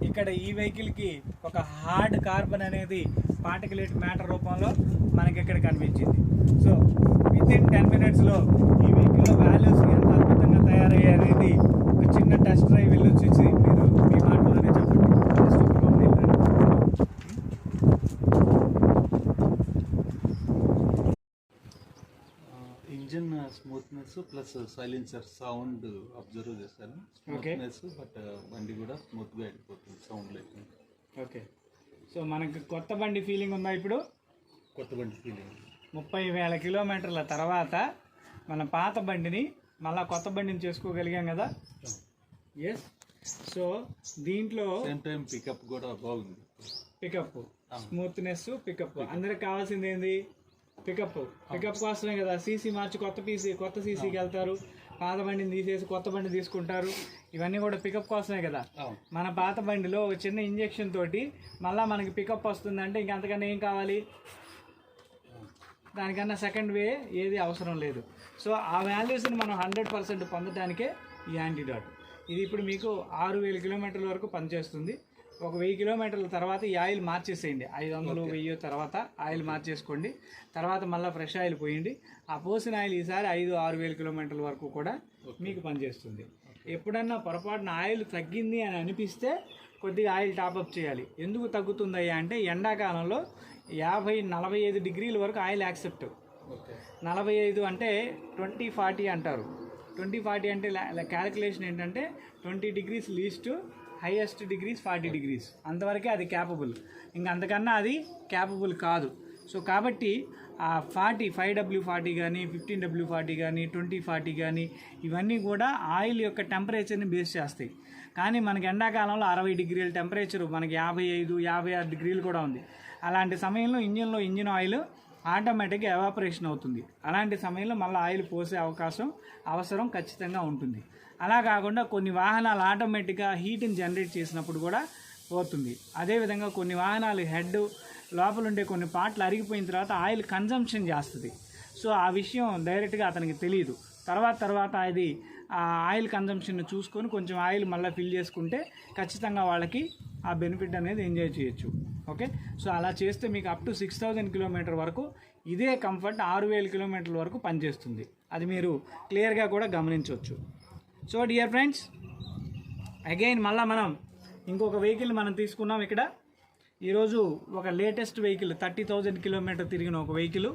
ఇక్కడ ఈ వెహికల్కి ఒక హార్డ్ కార్బన్ అనేది పార్టికులేట్ మ్యాటర్ రూపంలో మనకి ఇక్కడ కనిపించింది. సో వితిన్ 10 minutesలో ఈ వెహికల్లో వాల్యూస్ ఎంత అద్భుతంగా తయారయ్యాయి అనేది ఒక చిన్న టెస్ట్ డ్రైవ్ వెళ్ళి వచ్చేసి మీరు మీ మాటలోనే చెప్పండి. Engine smoothness plus silencer sound observe చేశాను. స్మూత్నెస్ బట్ బండి కూడా స్మూత్గా వెళ్ళిపోతుంది సౌండ్ లేకుండా. ఓకే, సో మనకి కొత్త బండి ఫీలింగ్ ఉందా ఇప్పుడు? కొత్త బండి ఫీలింగ్. 30,000 కిలోమీటర్ల తర్వాత మన పాత బండిని మళ్ళీ కొత్త బండిని చేసుకోగలిగాం కదా. ఎస్, సో దీంట్లో సేమ్ టైం పికప్ కూడా బాగుంది. పికప్ స్మూత్నెస్, పికప్ అందరికి కావాల్సింది ఏంది? పికప్ కోసమే కదా సీసీ మార్చి కొత్త సీసీకి వెళ్తారు, పాత బండిని తీసేసి కొత్త బండి తీసుకుంటారు. ఇవన్నీ కూడా పికప్ కోసమే కదా. మన పాత బండిలో ఒక చిన్న ఇంజెక్షన్ తోటి మళ్ళీ మనకి పికప్ వస్తుందంటే ఇంకంతకన్నా ఏం కావాలి? దానికన్నా సెకండ్ వే ఏది అవసరం లేదు. సో ఆ వాల్యూస్ని మనం 100% పొందడానికే ఈ యాంటీడాట్. ఇది ఇప్పుడు మీకు 6,000 కిలోమీటర్ల వరకు పనిచేస్తుంది. ఒక 1000 కిలోమీటర్ల తర్వాత ఈ ఆయిల్ మార్చేసేయండి. 500, 1000 తర్వాత ఆయిల్ మార్చేసుకోండి. తర్వాత మళ్ళీ ఫ్రెష్ ఆయిల్ పోయండి. ఆ పోసిన ఆయిల్ ఈసారి 5,000-6,000 కిలోమీటర్ల వరకు కూడా మీకు పనిచేస్తుంది. ఎప్పుడన్నా పొరపాటున ఆయిల్ తగ్గింది అని అనిపిస్తే కొద్దిగా ఆయిల్ టాపప్ చేయాలి. ఎందుకు తగ్గుతుందయ్యా అంటే ఎండాకాలంలో 50-45 డిగ్రీల వరకు ఆయిల్ యాక్సెప్ట్. 45 అంటే 20-40 అంటారు. 20-40 అంటే క్యాలిక్యులేషన్ ఏంటంటే 20 degrees least, highest degrees 40 degrees, అంతవరకే అది క్యాపబుల్. ఇంకా అంతకన్నా అది క్యాపబుల్ కాదు. సో కాబట్టి ఆ 5W40 కానీ 15W40 కానీ 2040 కానీ ఇవన్నీ కూడా ఆయిల్ యొక్క టెంపరేచర్ని బేస్ చేస్తాయి. కానీ మనకి ఎండాకాలంలో 60 డిగ్రీల టెంపరేచరు, మనకి 55-56 డిగ్రీలు కూడా ఉంది. అలాంటి సమయంలో ఇంజిన్ ఆయిల్ ఆటోమేటిక్గా ఎవాపరేషన్ అవుతుంది. అలాంటి సమయంలో మళ్ళీ ఆయిల్ పోసే అవసరం ఖచ్చితంగా ఉంటుంది. అలా కాకుండా కొన్ని వాహనాలు ఆటోమేటిక్గా హీట్ని జనరేట్ చేసినప్పుడు కూడా పోతుంది. అదేవిధంగా కొన్ని వాహనాలు హెడ్ లోపల ఉండే కొన్ని పార్ట్లు అరిగిపోయిన తర్వాత ఆయిల్ కన్జంప్షన్ చేస్తుంది. సో ఆ విషయం డైరెక్ట్గా అతనికి తెలియదు. తర్వాత అది ఆ ఆయిల్ కన్జంప్షన్ చూసుకొని కొంచెం ఆయిల్ మళ్ళీ ఫిల్ చేసుకుంటే ఖచ్చితంగా వాళ్ళకి ఆ బెనిఫిట్ అనేది ఎంజాయ్ చేయొచ్చు. ఓకే, సో అలా చేస్తే మీకు అప్ టు 6,000 కిలోమీటర్ వరకు ఇదే కంఫర్ట్ 6,000 కిలోమీటర్ల వరకు పనిచేస్తుంది. అది మీరు క్లియర్గా కూడా గమనించవచ్చు. సో డియర్ ఫ్రెండ్స్, అగైన్ మళ్ళీ మనం ఇంకొక వెహికల్ మనం తీసుకున్నాం ఇక్కడ. ఈరోజు ఒక లేటెస్ట్ వెహికల్ 30,000 కిలోమీటర్ తిరిగిన ఒక వెహికల్.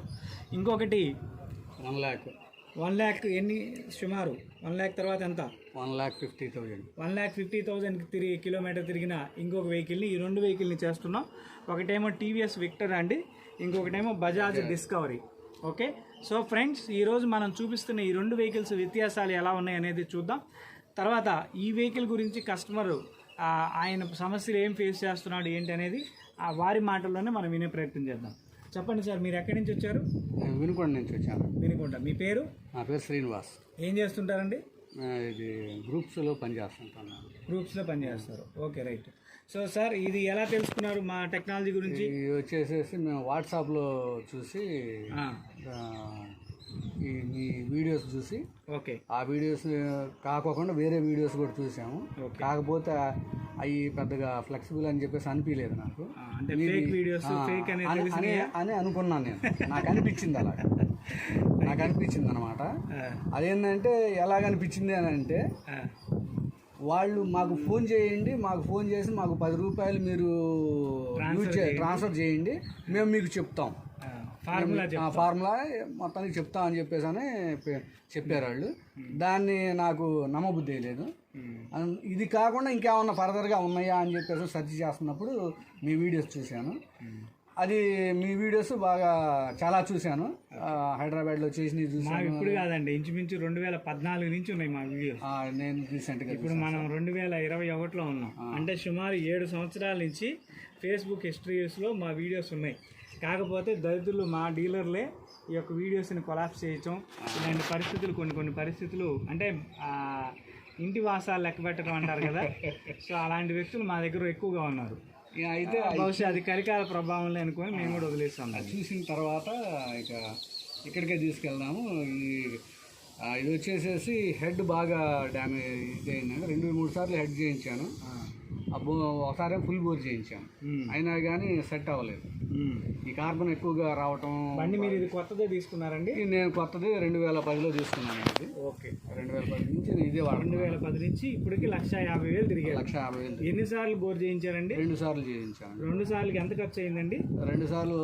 ఇంకొకటి 1 lakh ఎన్ని సుమారు 1 lakh తర్వాత ఎంత? 1,50,000. 1,50,000 కిలోమీటర్ తిరిగిన ఇంకొక వెహికల్ని, ఈ 2 వెహికల్ని చేస్తున్నాం. ఒకటేమో టీవీఎస్ విక్టర్ అండి, ఇంకొకటేమో Bajaj Discovery. Okay, so friends ఈరోజు మనం చూపిస్తున్న ఈ 2 వెహికల్స్ వ్యత్యాసాలు ఎలా ఉన్నాయి అనేది చూద్దాం. తర్వాత ఈ వెహికల్ గురించి కస్టమర్ ఆయన సమస్యలు ఏం ఫేస్ చేస్తున్నాడు ఏంటి అనేది వారి మాటల్లోనే మనం వినే ప్రయత్నం చేద్దాం. చెప్పండి సార్, మీరు ఎక్కడి నుంచి వచ్చారు? నేను వినుకొండ నుంచి వచ్చాను. వినుకొండ. మీ పేరు? నా పేరు శ్రీనివాస్. ఏం చేస్తుంటారండి? ఇది గ్రూప్స్లో పనిచేస్తుంటాను. గ్రూప్స్లో పనిచేస్తారు. Okay, right. సో సార్, ఇది ఎలా తెలుసుకున్నారు మా టెక్నాలజీ గురించి? ఇది వచ్చేసేసి మేము వాట్సాప్లో చూసి ఈ వీడియోస్ చూసి, ఓకే, ఆ వీడియోస్ కాకోకుండా వేరే వీడియోస్ కూడా చూసాము. కాకపోతే అవి పెద్దగా ఫ్లెక్సిబుల్ అని చెప్పేసి అనిపించలేదు నాకు. అని అనుకున్నాను నేను. నాకు అనిపించింది అనమాట. అదేంటంటే ఎలాగనిపించింది అని అంటే, వాళ్ళు మాకు ఫోన్ చేయండి, ఫోన్ చేసి మాకు 10 రూపాయలు మీరు ట్రాన్స్ఫర్ చేయండి, మేము మీకు చెప్తాం, ఫార్ములా మొత్తానికి చెప్తాం అని చెప్పేసి అని చెప్పారు వాళ్ళు. దాన్ని నాకు నమ్మబుద్ధి లేదు. ఇది కాకుండా ఇంకేమన్నా ఫర్దర్గా ఉన్నాయా అని చెప్పేసి సెర్చ్ చేస్తున్నప్పుడు మీ వీడియోస్ చూశాను. అది మీ వీడియోస్ బాగా చాలా చూశాను. హైదరాబాద్లో చేసినవి చూసాను. ఇప్పుడు కాదండి, ఇంచుమించు 2014 నుంచి ఉన్నాయి మా వీడియోస్. నేను రీసెంట్గా, ఇప్పుడు మనం 2021లో ఉన్నాం. అంటే సుమారు 7 సంవత్సరాల నుంచి ఫేస్బుక్ హిస్టరీస్లో మా వీడియోస్ ఉన్నాయి. కాకపోతే దరిద్రులు మా డీలర్లే ఈ యొక్క వీడియోస్ని కొలాప్స్ చేయటం, ఇలాంటి పరిస్థితులు కొన్ని పరిస్థితులు అంటే ఇంటి వాసాలు లెక్క పెట్టడం అంటారు కదా. సో అలాంటి వ్యక్తులు మా దగ్గర ఎక్కువగా ఉన్నారు. అయితే బహుశా అది కలికాల ప్రభావం అనుకొని మేము కూడా వదిలేస్తాం. చూసిన తర్వాత ఇక ఇక్కడికే తీసుకెళ్దాము. ఇది వచ్చేసేసి హెడ్ బాగా డ్యామేజ్ ఇదైందండి. 2-3 సార్లు హెడ్ చేయించాను. ఒకసారి ఫుల్ బోర్ చేయించాను, అయినా కానీ సెట్ అవ్వలేదు. ఈ కార్బన్ ఎక్కువగా రావటం. బండి మీరు ఇది కొత్తదే తీసుకున్నారండి? నేను కొత్తది 2010లో తీసుకున్నాను. ఇది ఓకే, 2010 నుంచి ఇదే 2010 నుంచి ఇప్పటికి 1,50,000 తిరిగారు. 1,50,000. ఎన్నిసార్లు బోర్ చేయించారండి? 2 సార్లు చేయించాను. 2 సార్లకి ఎంత ఖర్చు అయిందండి? 2 సార్లు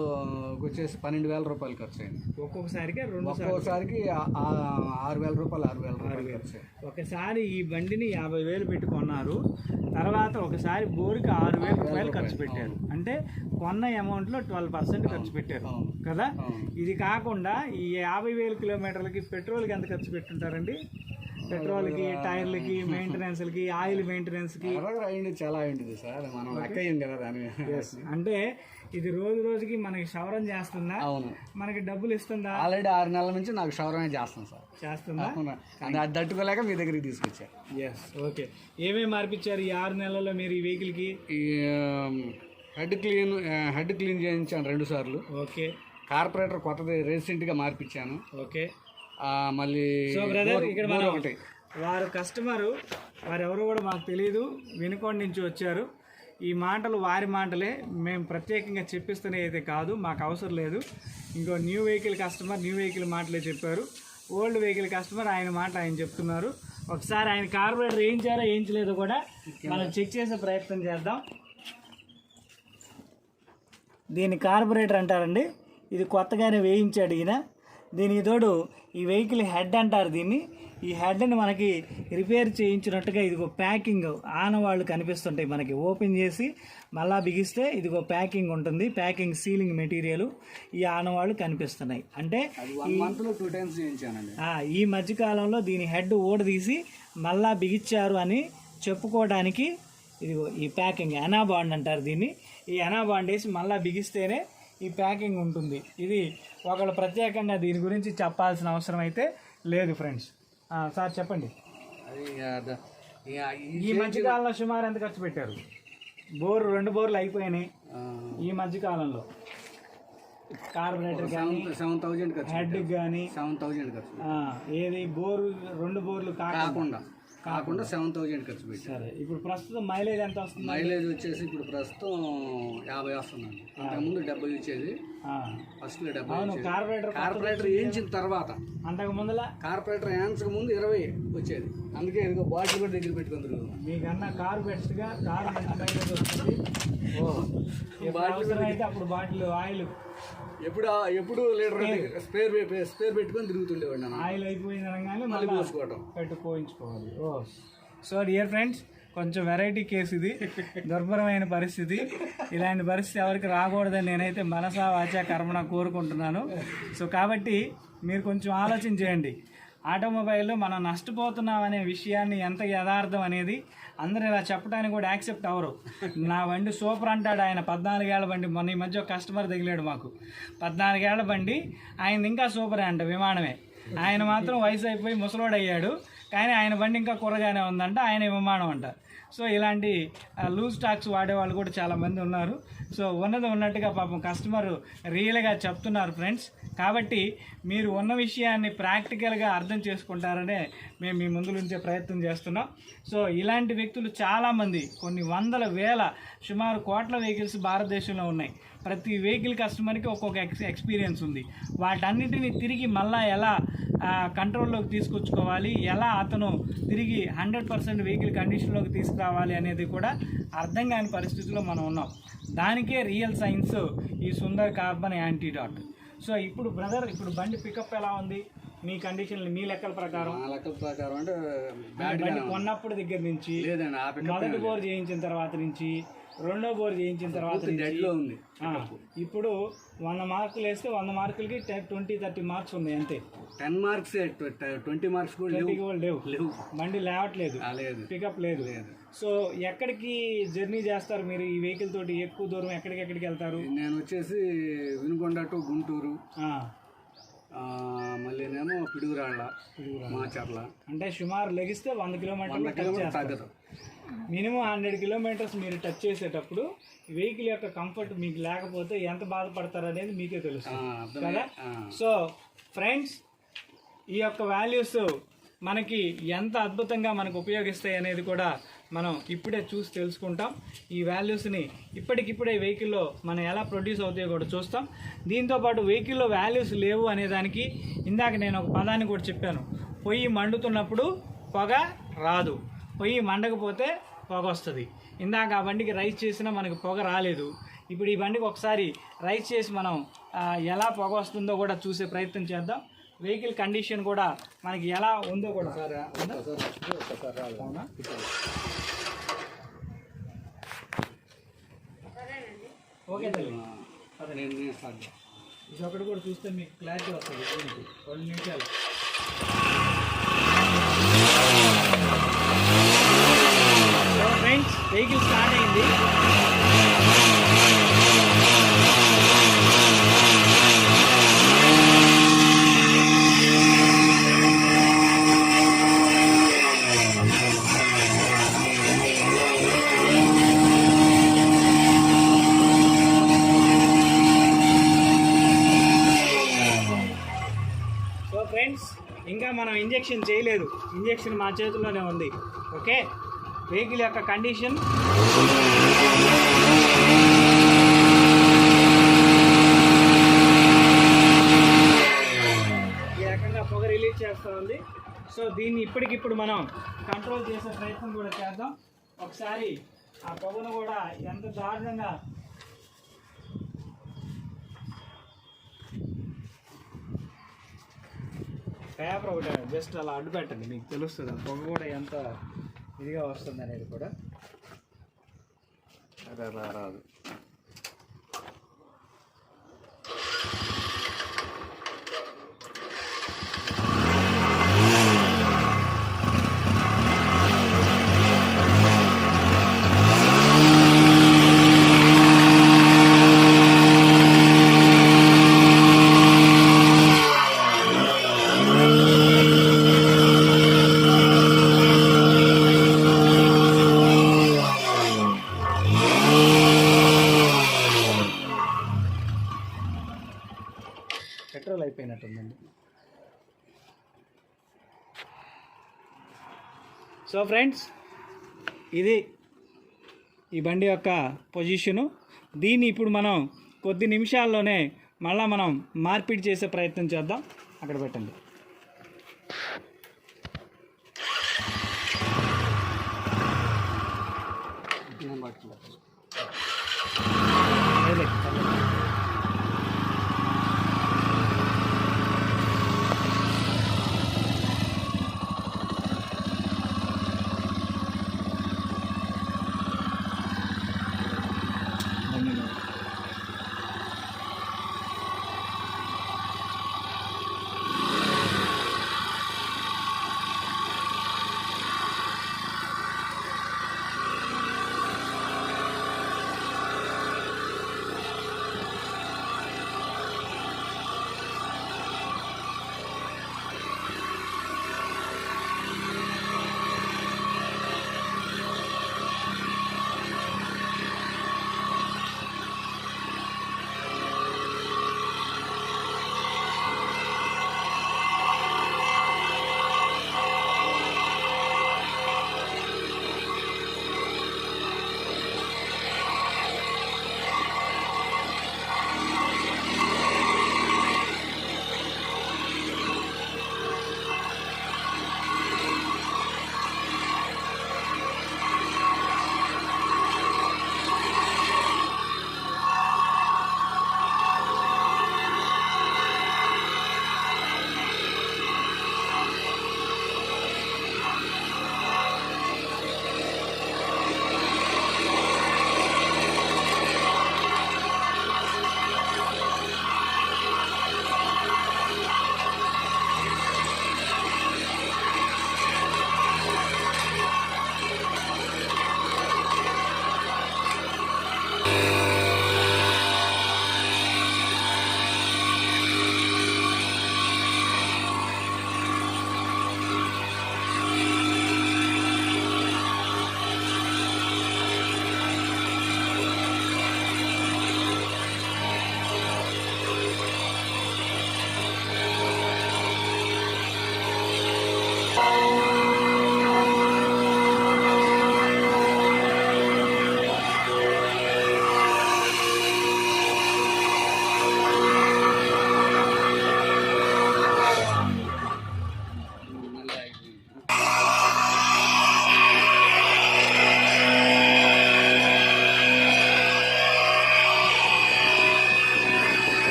వచ్చేసి 12,000 రూపాయలు ఖర్చు అయింది. ఒక్కొక్కసారికి ఒక్కొక్కసారికి 6,000 రూపాయలు 6,000 ఖర్చు అయింది. ఒకసారి ఈ బండిని 50,000 పెట్టుకున్నారు, తర్వాత ఒకసారి బోర్కి 6,000 రూపాయలు ఖర్చు పెట్టారు. అంటే కొన్న అమౌంట్లో 12% ఖర్చు పెట్టారు కదా. ఇది కాకుండా ఈ 50,000 కిలోమీటర్లకి పెట్రోల్కి ఎంత ఖర్చు పెట్టుంటారండి? పెట్రోల్కి, టైర్లకి, మెయింటెనెన్స్లకి, ఆయిల్ మెయింటెనెన్స్కి చాలా అయింది సార్. మనం లెక్క అయ్యింది కదా దాని. అంటే ఇది రోజుకి మనకి క్షవరం చేస్తుందా? అవును, మనకి డబ్బులు ఇస్తుందా? ఆల్రెడీ 6 నెలల నుంచి నాకు క్షవరమే చేస్తాను సార్. చేస్తుందా? అది తట్టుకోలేక మీ దగ్గరికి తీసుకొచ్చా. Yes, okay. ఏమేమి మార్పించారు ఈ 6 నెలల్లో మీరు ఈ వెహికల్కి? ఈ హెడ్ క్లీన్ చేయించాను 2 సార్లు. ఓకే. కార్పొరేటర్ కొత్తది రీసెంట్గా మార్పించాను. ఓకే. మళ్ళీ సో బ్రదర్, ఇక్కడ మనం వారు కస్టమరు, వారెవరో కూడా మాకు తెలియదు, వెనుకొండ నుంచి వచ్చారు. ఈ మాటలు వారి మాటలే, మేము ప్రత్యేకంగా చెప్పిస్తూనే అయితే కాదు, మాకు అవసరం లేదు. ఇంకో new vehicle customer new vehicle మాటలే చెప్పారు, ఓల్డ్ వెహికల్ కస్టమర్ ఆయన మాట ఆయన చెప్తున్నారు. ఒకసారి ఆయన కార్బొరేటర్ వేయించారో వేయించలేదో కూడా మనం చెక్ చేసే ప్రయత్నం చేద్దాం. దీన్ని కార్బొరేటర్ అంటారండి. ఇది కొత్తగానే వేయించాడు ఈయన. దీనికి తోడు ఈ వెహికల్ హెడ్ అంటారు దీన్ని. ఈ హెడ్ని మనకి రిపేర్ చేయించినట్టుగా ఇదిగో ప్యాకింగ్ ఆనవాళ్ళు కనిపిస్తుంటాయి మనకి. ఓపెన్ చేసి మళ్ళా బిగిస్తే ఇదిగో ప్యాకింగ్ ఉంటుంది, ప్యాకింగ్ సీలింగ్ మెటీరియల్. ఈ ఆనవాళ్ళు కనిపిస్తున్నాయి. అంటే 1 monthలో 2 times చేయించానండి. ఈ మధ్యకాలంలో దీని హెడ్ ఓడదీసి మళ్ళా బిగించారు అని చెప్పుకోవడానికి ఇదిగో ఈ ప్యాకింగ్ ఎనాబాండ్ అంటారు దీన్ని. ఈ ఎనాబాండ్ వేసి మళ్ళీ బిగిస్తేనే ఈ ప్యాకింగ్ ఉంటుంది. ఇది ఒకళ్ళు ప్రత్యేకంగా దీని గురించి చెప్పాల్సిన అవసరం అయితే లేదు ఫ్రెండ్స్. సార్ చెప్పండి, ఈ మధ్యకాలంలో సుమారు ఎంత ఖర్చు పెట్టారు? 2 బోర్లు అయిపోయినాయి ఈ మధ్యకాలంలో. కార్బొరేటర్ కానీ 7,000 ఖర్చు, హెడ్ కానీ 7,000 ఖర్చు. ఏది 2 బోర్లు కాకుండా 7,000 ఖర్చు పెట్టి. సరే, ఇప్పుడు ప్రస్తుతం మైలేజ్ ఎంత వస్తుంది? మైలేజ్ వచ్చేసి ఇప్పుడు ప్రస్తుతం 50 వస్తుందండి. అంతకుముందు 70 వచ్చేది. ఫస్ట్ 70. కార్పొరేటర్ వేయించిన తర్వాత, అంతకు ముందులా కార్పొరేటర్ వేయించక ముందు 20 వచ్చేది. అందుకే ఇదిగో బాటిల్ కూడా దగ్గర పెట్టుకుంటారు. మీకన్నా కారు బెస్ట్గా కారు మంచి మైలేజ్ వస్తుంది. బాటిల్ అయితే అప్పుడు బాటిల్ ఆయిల్ ఎప్పుడు లీటర్ స్పేర్ పెట్టుకొని తిరుగుతుండేవాడు. ఆయిల్ అయిపోయింది అనగానే మళ్ళీ పోసుకోవడం, పోయించుకోవాలి. సో డియర్ ఫ్రెండ్స్, కొంచెం వెరైటీ కేసు ఇది, దుర్భరమైన పరిస్థితి. ఇలాంటి పరిస్థితి ఎవరికి రాకూడదని నేనైతే మనసా వాచా కర్మణ కోరుకుంటున్నాను. సో కాబట్టి మీరు కొంచెం ఆలోచన చేయండి. ఆటోమొబైల్లో మనం నష్టపోతున్నాం అనే విషయాన్ని ఎంత యథార్థం అనేది అందరూ ఇలా చెప్పడానికి కూడా యాక్సెప్ట్ అవ్వరు. నా బండి సూపర్ అంటాడు ఆయన, 14 ఏళ్ల బండి. మొన్న ఈ మధ్య ఒక కస్టమర్ తగిలాడు మాకు, 14 ఏళ్ల బండి, ఆయన ఇంకా సూపరే అంట, విమానమే. ఆయన మాత్రం వయసు అయిపోయి ముసలోడు అయ్యాడు, కానీ ఆయన బండి ఇంకా కుర్రగానే ఉందంట, ఆయన విమానం అంట. సో ఇలాంటి లూజ్ స్టాక్స్ వాడేవాళ్ళు కూడా చాలామంది ఉన్నారు. సో ఉన్నది ఉన్నట్టుగా పాపం కస్టమర్ రియల్గా చెప్తున్నారు ఫ్రెండ్స్. కాబట్టి మీరు ఉన్న విషయాన్ని ప్రాక్టికల్గా అర్థం చేసుకుంటారనే మేము మీ ముందు ఉంచే ప్రయత్నం చేస్తున్నాం. సో ఇలాంటి వ్యక్తులు చాలామంది, కొన్ని వందల వేల, సుమారు కోట్ల వెహికల్స్ భారతదేశంలో ఉన్నాయి. ప్రతి వెహికల్ కస్టమర్కి ఒక్కొక్క ఎక్స్పీరియన్స్ ఉంది. వాటన్నిటిని తిరిగి మళ్ళా ఎలా కంట్రోల్లోకి తీసుకొచ్చుకోవాలి, ఎలా అతను తిరిగి 100% వెహికల్ కండిషన్లోకి తీసుకురావాలి అనేది కూడా అర్థం కాని పరిస్థితుల్లో మనం ఉన్నాం. దానికే రియల్ సైన్స్ ఈ సుందర్ కార్బన్ యాంటీడాట్. సో ఇప్పుడు బ్రదర్, ఇప్పుడు బండి పికప్ ఎలా ఉంది? మీ కండిషన్ మీ లెక్కల ప్రకారం? మా లెక్కల ప్రకారం అంటే బండి కొన్నప్పుడు దగ్గర నుంచి లేదండి, మొదటి బోర్ చేయించిన తర్వాత నుంచి, రెండో బోర్ చేయించిన తర్వాత డెడ్లో ఉంది. ఇప్పుడు 100 మార్కులు వేస్తే 100 మార్కులకి 20-30 మార్క్స్ ఉన్నాయి అంతే. 10 మార్క్స్ 20 మార్క్స్ కూడా లేవు. బండి లేవట్లేదు, పికప్ లేదు. సో ఎక్కడికి జర్నీ చేస్తారు మీరు ఈ వెహికల్ తోటి? ఎక్కువ దూరం ఎక్కడికి వెళ్తారు? నేను వచ్చేసి వినుకొండ టు గుంటూరు, మళ్ళీనేమో పిడుగురాళ్ళ, మాచర్ల. అంటే సుమారు లెగిస్తే 100 కిలోమీటర్లు మినిమం 100 కిలోమీటర్స్ మీరు టచ్ చేసేటప్పుడు వెహికల్ యొక్క కంఫర్ట్ మీకు లేకపోతే ఎంత బాధపడతారు అనేది మీకే తెలుస్తుంది కదా. సో ఫ్రెండ్స్, ఈ యొక్క వాల్యూస్ మనకి ఎంత అద్భుతంగా మనకు ఉపయోగిస్తాయి అనేది కూడా మనం ఇప్పుడే చూసి తెలుసుకుంటాం. ఈ వాల్యూస్ని ఇప్పటికిప్పుడే వెహికల్లో మనం ఎలా ప్రొడ్యూస్ అవుతాయో కూడా చూస్తాం. దీంతోపాటు వెహికల్లో వాల్యూస్ లేవు అనేదానికి ఇందాక నేను ఒక పదాన్ని కూడా చెప్పాను. పొయ్యి మండుతున్నప్పుడు పొగ రాదు, పొయ్యి మండకపోతే పొగ వస్తుంది. ఇందాక ఆ బండికి రైస్ చేసినా మనకు పొగ రాలేదు. ఇప్పుడు ఈ బండికి ఒకసారి రైస్ చేసి మనం ఎలా పొగ వస్తుందో కూడా చూసే ప్రయత్నం చేద్దాం. వెహికల్ కండిషన్ కూడా మనకి ఎలా ఉందో కూడా ఓకే తల్లి, ఇది ఒకటి కూడా చూస్తే మీకు క్లారిటీ వస్తుంది. 2 నిమిషాలు. ఫ్రెండ్స్, వెహికల్ స్టార్ట్ అయింది. సో ఫ్రెండ్స్, ఇంకా మనం ఇంజెక్షన్ చేయలేదు, ఇంజెక్షన్ మా చేతుల్లోనే ఉంది. ఓకే, వెహికల్ యొక్క కండిషన్ ఈ రకంగా పొగ రిలీజ్ చేస్తూ ఉంది. సో దీన్ని ఇప్పటికిప్పుడు మనం కంట్రోల్ చేసే ప్రయత్నం కూడా చేద్దాం. ఒకసారి ఆ పొగను కూడా ఎంత దారుణంగా పేపర్ ఒకటి జస్ట్ అలా అడ్డు పెట్టండి, మీకు తెలుస్తుంది ఆ పొగ కూడా ఎంత ఇదిగా వస్తుంది అనేది కూడా. రాదు. పెట్రోల్ అయిపోయినట్టుందండి. సో ఫ్రెండ్స్, ఇది ఈ బండి యొక్క పొజిషను. దీన్ని ఇప్పుడు మనం కొద్ది నిమిషాల్లోనే మళ్ళీ మనం మార్పిడి చేసే ప్రయత్నం చేద్దాం. అక్కడ పెట్టండి.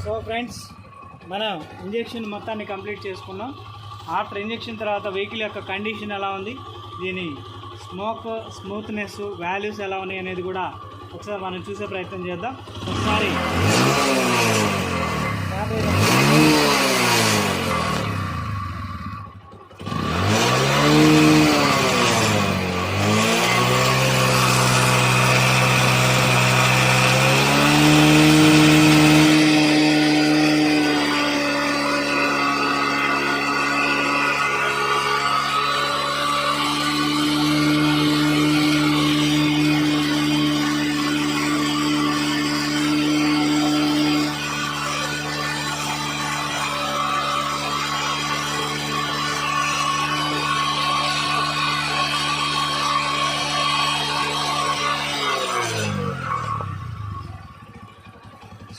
సో ఫ్రెండ్స్, మనం ఇంజెక్షన్ మొత్తాన్ని కంప్లీట్ చేసుకున్నాం. ఆఫ్టర్ ఇంజెక్షన్ తర్వాత వెహికల్ యొక్క కండిషన్ ఎలా ఉంది, దీని స్మూత్నెస్ వాల్యూస్ ఎలా ఉన్నాయి అనేది కూడా ఒకసారి మనం చూసే ప్రయత్నం చేద్దాం. ఒకసారి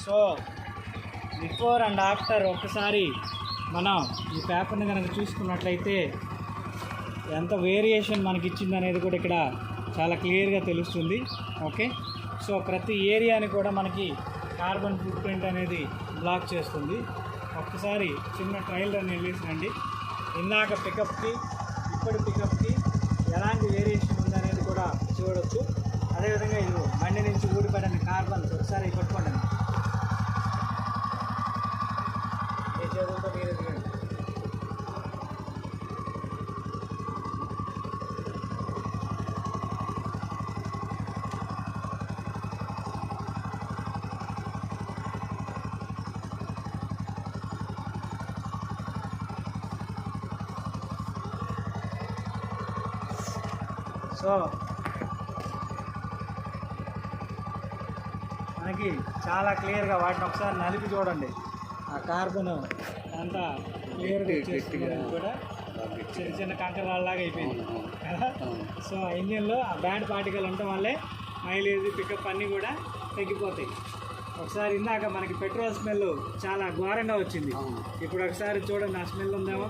సో బిఫోర్ అండ్ ఆఫ్టర్ ఒకసారి మనం ఈ పేపర్ని కనుక చూసుకున్నట్లయితే ఎంత వేరియేషన్ మనకి ఇచ్చింది అనేది కూడా ఇక్కడ చాలా క్లియర్గా తెలుస్తుంది. ఓకే, సో ప్రతి ఏరియాని కూడా మనకి కార్బన్ ఫుట్ ప్రింట్ అనేది బ్లాక్ చేస్తుంది. ఒక్కసారి చిన్న ట్రయల్ రన్ వెళ్ళేసినండి. ఇందాక పికప్కి ఇప్పటి పికప్కి ఎలాంటి వేరియేషన్ ఉందనేది కూడా చూడవచ్చు. అదేవిధంగా ఇది బండి నుంచి ఊడిపడిన కార్బన్ ఒకసారి పట్టుకోండి. ఏ చేతులతో మీరు ఎదిగండి. సో మనకి చాలా క్లియర్గా వాటిని ఒకసారి నలిపి చూడండి. ఆ కార్బన్ అంతా క్లియర్గా ఇచ్చేస్తుంది కూడా చిన్న చిన్న కంకరాల్లాగా అయిపోయింది కదా. సో ఆ ఇంజిన్లో ఆ బ్యాడ్ పార్టికల్ ఉండటం వల్లే మైలేజ్ పికప్ అన్నీ కూడా తగ్గిపోతాయి. ఒకసారి ఇందాక మనకి పెట్రోల్ స్మెల్ చాలా ఘోరంగా వచ్చింది. ఇప్పుడు ఒకసారి చూడండి, ఆ స్మెల్ ఉందేమో.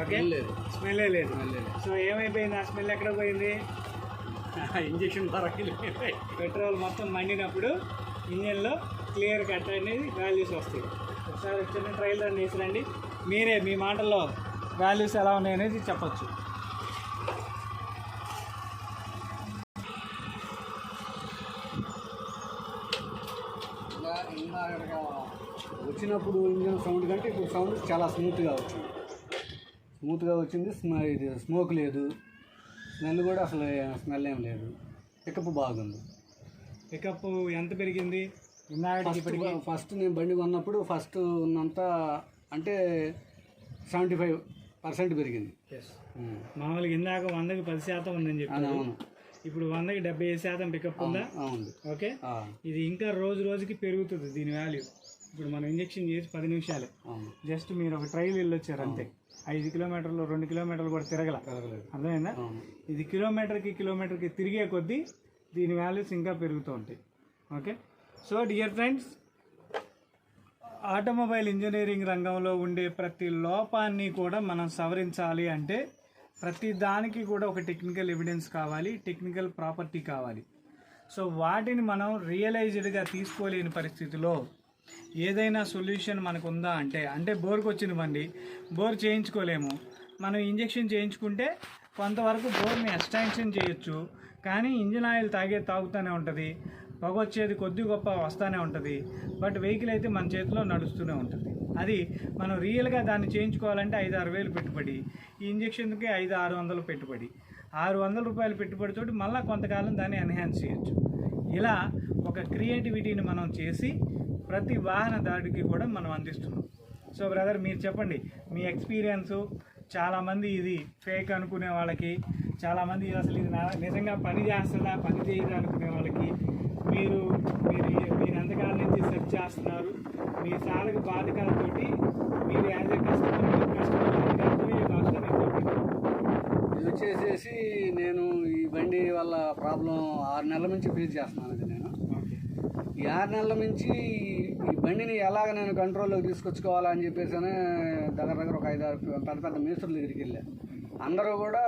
ఓకే, స్మెల్లే లేదు. సో ఏమైపోయింది, ఆ స్మెల్ ఎక్కడ పోయింది? ఇంజక్షన్ ద్వారా పెట్రోల్ మొత్తం మండినప్పుడు ఇంజన్లో క్లియర్ కట్ అనేది వాల్యూస్ వస్తాయి. ఒకసారి చిన్న ట్రయల్ రన్ చేసిరండి, మీరే మీ మాటల్లో వాల్యూస్ ఎలా ఉన్నాయి అనేది చెప్పచ్చు. వచ్చినప్పుడు ఇంజన్ సౌండ్ కంటే ఇప్పుడు సౌండ్ చాలా స్మూత్గా వచ్చింది. ఇది స్మోక్ లేదు, స్మెల్ కూడా అసలు స్మెల్ ఏం లేదు. పికప్ బాగుంది. పికప్ ఎంత పెరిగింది? ఫస్ట్ నేను బండి కొన్నప్పుడు ఫస్ట్ ఉన్నంత అంటే 75% పెరిగింది. మామూలుగా ఇందాక 100కి 10% ఉందని చెప్పాను. అవును, ఇప్పుడు 100కి 75% పికప్ ఉందా? అవును. ఓకే, ఇది ఇంకా రోజు రోజుకి పెరుగుతుంది దీని వాల్యూ. ఇప్పుడు మనం ఇంజెక్షన్ చేసి 10 నిమిషాలే, జస్ట్ మీరు ఒక ట్రైల్ వెళ్ళొచ్చారు అంతే. 5 కిలోమీటర్లు 2 కిలోమీటర్లు కూడా తిరగలేదు. అర్థమైందా? ఇది కిలోమీటర్కి తిరిగే కొద్దీ దీని వాల్యూస్ ఇంకా పెరుగుతూ ఉంటాయి. Okay, so dear friends, automobile engineering రంగంలో ఉండే ప్రతి లోపాన్ని కూడా మనం సవరించాలి అంటే ప్రతి దానికి కూడా ఒక టెక్నికల్ ఎవిడెన్స్ కావాలి, టెక్నికల్ ప్రాపర్టీ కావాలి. సో వాటిని మనం రియలైజ్డ్గా తీసుకోలేని పరిస్థితిలో ఏదైనా సొల్యూషన్ మనకు ఉందా అంటే బోర్కి వచ్చిన బండి బోర్ చేయించుకోలేము. మనం ఇంజెక్షన్ చేయించుకుంటే కొంతవరకు బోర్ని ఎక్స్టెన్షన్ చేయొచ్చు, కానీ ఇంజిన్ ఆయిల్ తాగుతూనే ఉంటుంది, పొగ వచ్చేది కొద్ది గొప్ప వస్తూనే ఉంటుంది. బట్ వెహికల్ అయితే మన చేతిలో నడుస్తూనే ఉంటుంది. అది మనం రియల్గా దాన్ని చేయించుకోవాలంటే 5-6 వేలు పెట్టుబడి, ఈ ఇంజెక్షన్కి 500-600 పెట్టుబడి, 600 రూపాయలు పెట్టుబడితోటి మళ్ళీ కొంతకాలం దాన్ని ఎన్హాన్స్ చేయొచ్చు. ఇలా ఒక క్రియేటివిటీని మనం చేసి ప్రతి వాహనదారుడికి కూడా మనం అందిస్తున్నాం. సో బ్రదర్, మీరు చెప్పండి మీ ఎక్స్పీరియన్సు. చాలామంది ఇది ఫేక్ అనుకునే వాళ్ళకి, చాలామంది అసలు ఇది నిజంగా పని చేస్తుందా పని చేయదా అనుకునే వాళ్ళకి మీరు ఎంతకాలం నుంచి సెర్చ్ చేస్తున్నారు, మీ సాధక బాధకాలతోటి మీరు యాజ్ ఏ కస్టమర్ అర్థమయ్యే భాషలో నేను చెప్పండి. ఇది వచ్చేసేసి నేను ఈ బండి వల్ల ప్రాబ్లం 6 నెలల నుంచి ఫేస్ చేస్తున్నాను. నేను ఈ 6 నెలల నుంచి ఈ బండిని ఎలాగ నేను కంట్రోల్లోకి తీసుకొచ్చుకోవాలని చెప్పేసి దగ్గర ఒక 5-6 పెద్ద పెద్ద మేస్త్రుల దగ్గరికి వెళ్ళాను. అందరూ కూడా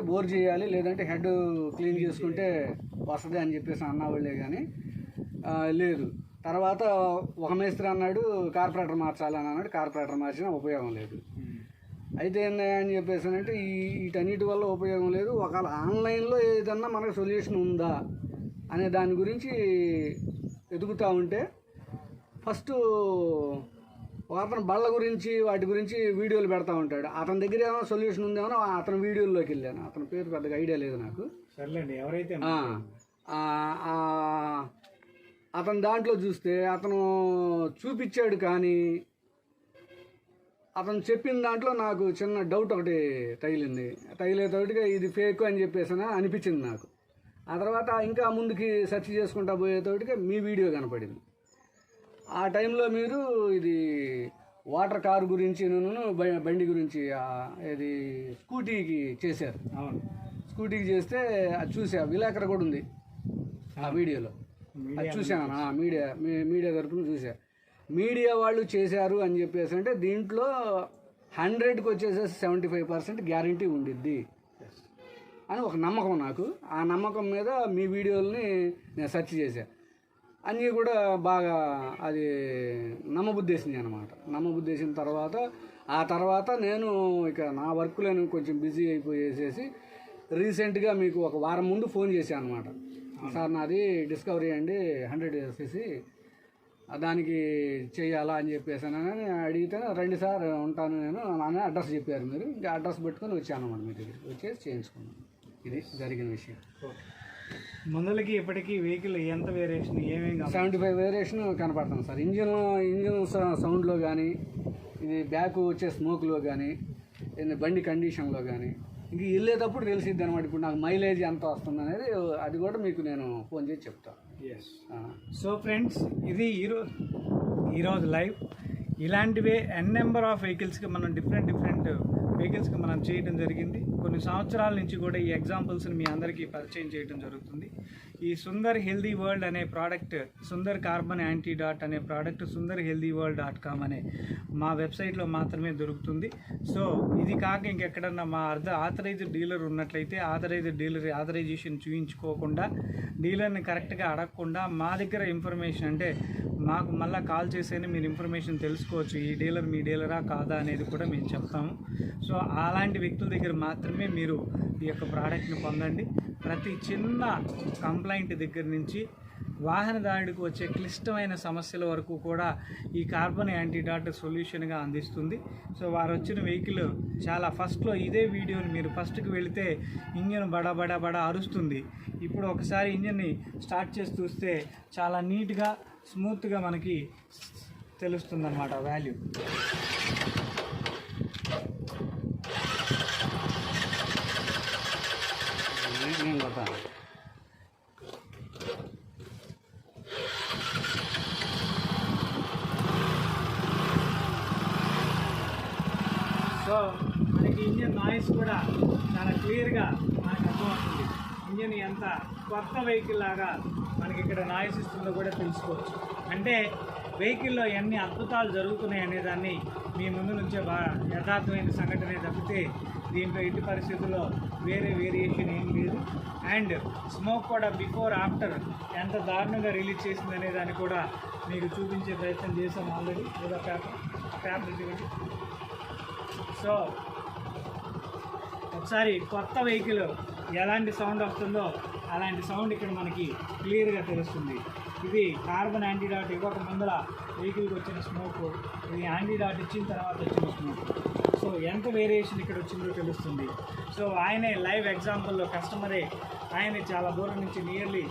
బోర్ చేయాలి, లేదంటే హెడ్ క్లీన్ చేసుకుంటే వస్తుంది అని చెప్పేసి అన్నవాళ్ళే కానీ లేదు. తర్వాత ఒక మేస్త్రి అన్నాడు కార్పొరేటర్ మార్చాలని అన్నాడు. కార్పొరేటర్ మార్చినా ఉపయోగం లేదు. అయితే ఏందని చెప్పేసి అంటే వీటన్నిటి వల్ల ఉపయోగం లేదు. ఒకవేళ ఆన్లైన్లో ఏదన్నా మనకు సొల్యూషన్ ఉందా అనే దాని గురించి ఎదుగుతూ ఉంటే ఫస్ట్ అతను బళ్ళ గురించి వాటి గురించి వీడియోలు పెడతా ఉంటాడు. అతని దగ్గర ఏమో సొల్యూషన్ ఉందేమో అతని వీడియోల్లోకి వెళ్ళాను. అతని పేరు పెద్దగా ఐడియా లేదు నాకు. సర్లేండి, ఎవరైతే అతను దాంట్లో చూస్తే అతను చూపించాడు, కానీ అతను చెప్పిన దాంట్లో నాకు చిన్న డౌట్ ఒకటి తగిలేతోటిగా ఇది ఫేక్ అని చెప్పేసి అనిపించింది నాకు. ఆ తర్వాత ఇంకా ముందుకి సెర్చ్ చేసుకుంటా పోయేతోటిగా మీ వీడియో కనపడింది. ఆ టైంలో మీరు ఇది వాటర్ కారు గురించి బండి గురించి ఇది స్కూటీకి చేశారు. అవును, స్కూటీకి చేస్తే అది చూసా, విలేకరు కూడా ఉంది ఆ వీడియోలో. అది చూశాను, మీడియా తరపున చూసా. మీడియా వాళ్ళు చేశారు అని చెప్పేసి అంటే దీంట్లో 100కి వచ్చేసేసి 75% గ్యారంటీ ఉండిద్ది అని ఒక నమ్మకం నాకు. ఆ నమ్మకం మీద మీ వీడియోలని నేను సెర్చ్ చేశాను. అన్నీ కూడా బాగా అది నమ్మబుద్ధేసింది అనమాట. నమ్మబుద్ధేసిన తర్వాత నేను ఇక నా వర్క్లో కొంచెం బిజీ అయిపోయేసేసి రీసెంట్గా మీకు ఒక వారం ముందు ఫోన్ చేశాను అనమాట. సార్ నాది డిస్కవరీ అండి 100cc, దానికి చేయాలా అని చెప్పేసి అని అడిగితే రండి సార్ ఉంటాను నేను అని అడ్రస్ చెప్పారు. మీరు ఇంకా అడ్రస్ పెట్టుకొని వచ్చాను అనమాట. మీ దగ్గరికి వచ్చేసి చేయించుకున్నాను. ఇది జరిగిన విషయం. ముందలకి ఇప్పటికీ వెహికల్ ఎంత వేరియేషన్, ఏమేమి 75 వేరియేషన్ కనపడుతుంది సార్. ఇంజిన్ సౌండ్లో కానీ, ఇది బ్యాక్ వచ్చే స్మోక్లో కానీ, బండి కండిషన్లో కానీ ఇంక వెళ్ళేటప్పుడు తెలిసిద్ది అనమాట. ఇప్పుడు నాకు మైలేజ్ ఎంత వస్తుంది అనేది అది కూడా మీకు నేను ఫోన్ చేసి చెప్తాను. సో ఫ్రెండ్స్, ఇది ఈరోజు లైవ్. ఇలాంటివే నెంబర్ ఆఫ్ వెహికల్స్కి మనం డిఫరెంట్ వెహికల్స్కి మనం చేయడం జరిగింది. కొన్ని సంవత్సరాల నుంచి కూడా ఈ ఎగ్జాంపుల్స్ని మీ అందరికీ పరిచయం చేయడం జరుగుతుంది. ఈ సుందర్ హెల్దీ వరల్డ్ అనే ప్రోడక్ట్, సుందర్ కార్బన్ యాంటీడాట్ అనే ప్రోడక్ట్ sundarhealthyworld.com అనే మా వెబ్సైట్లో మాత్రమే దొరుకుతుంది. సో ఇది కాక ఇంకెక్కడన్నా మా ఆథరైజ్డ్ డీలర్ ఉన్నట్లయితే ఆథరైజేషన్ చూయించుకోకుండా, డీలర్ని కరెక్ట్గా అడగకుండా మా దగ్గర ఇన్ఫర్మేషన్ అంటే మాకు మళ్ళీ కాల్ చేసేనే మీరు ఇన్ఫర్మేషన్ తెలుసుకోవచ్చు. ఈ డీలర్ మీ డీలరా కాదా అనేది కూడా మేము చెప్తాము. సో అలాంటి వ్యక్తుల దగ్గర మాత్రమే మీరు ఈ యొక్క ప్రోడక్ట్ని పొందండి. ప్రతి చిన్న కంప్లైంట్ దగ్గర నుంచి వాహనదారుడికి వచ్చే క్లిష్టమైన సమస్యల వరకు కూడా ఈ కార్బన్ యాంటీడాట్ సొల్యూషన్గా అందిస్తుంది. సో వారు వచ్చిన వెహికల్ చాలా ఫస్ట్లో ఇదే వీడియోని మీరు ఫస్ట్కి వెళితే ఇంజన్ బడా అరుస్తుంది. ఇప్పుడు ఒకసారి ఇంజన్ని స్టార్ట్ చేసి చూస్తే చాలా నీట్గా స్మూత్గా మనకి తెలుస్తుంది అన్నమాట వాల్యూ. సో మనకి ఇంజన్ నాయిస్ కూడా చాలా క్లియర్గా మనకు అర్థమవుతుంది. ఇంజన్ ఎంత కొత్త వెహికల్ లాగా మనకి ఇక్కడ నాయిస్ ఇస్తుందో కూడా తెలుసుకోవచ్చు. అంటే వెహికల్లో ఎన్ని అద్భుతాలు జరుగుతున్నాయి అనేదాన్ని మీ ముందు నుంచే యథార్థమైన సంఘటనే తప్పితే దీంట్లో ఎట్టి పరిస్థితుల్లో వేరే వేరియేషన్ ఏం లేదు. అండ్ స్మోక్ కూడా బిఫోర్ ఆఫ్టర్ ఎంత దారుణంగా రిలీజ్ చేసింది అనే దాన్ని కూడా మీకు చూపించే ప్రయత్నం చేసాం ఆల్రెడీ. ఏదో పేపర్ ఇవ్వండి. సో ఒకసారి కొత్త వెహికల్ ఎలాంటి సౌండ్ వస్తుందో అలాంటి సౌండ్ ఇక్కడ మనకి క్లియర్గా తెలుస్తుంది. ఇది కార్బన్ యాంటీడాట్ ఇవ్వక ముందర వెహికల్కి వచ్చిన స్మోక్, ఇది యాంటీడాట్ ఇచ్చిన తర్వాత వచ్చిన స్మోక్. సో ఎంత వేరియేషన్ ఇక్కడ వచ్చిందో తెలుస్తుంది. సో ఆయనే లైవ్ ఎగ్జాంపుల్లో కస్టమరే ఆయన చాలా దూరం నుంచి నియర్లీ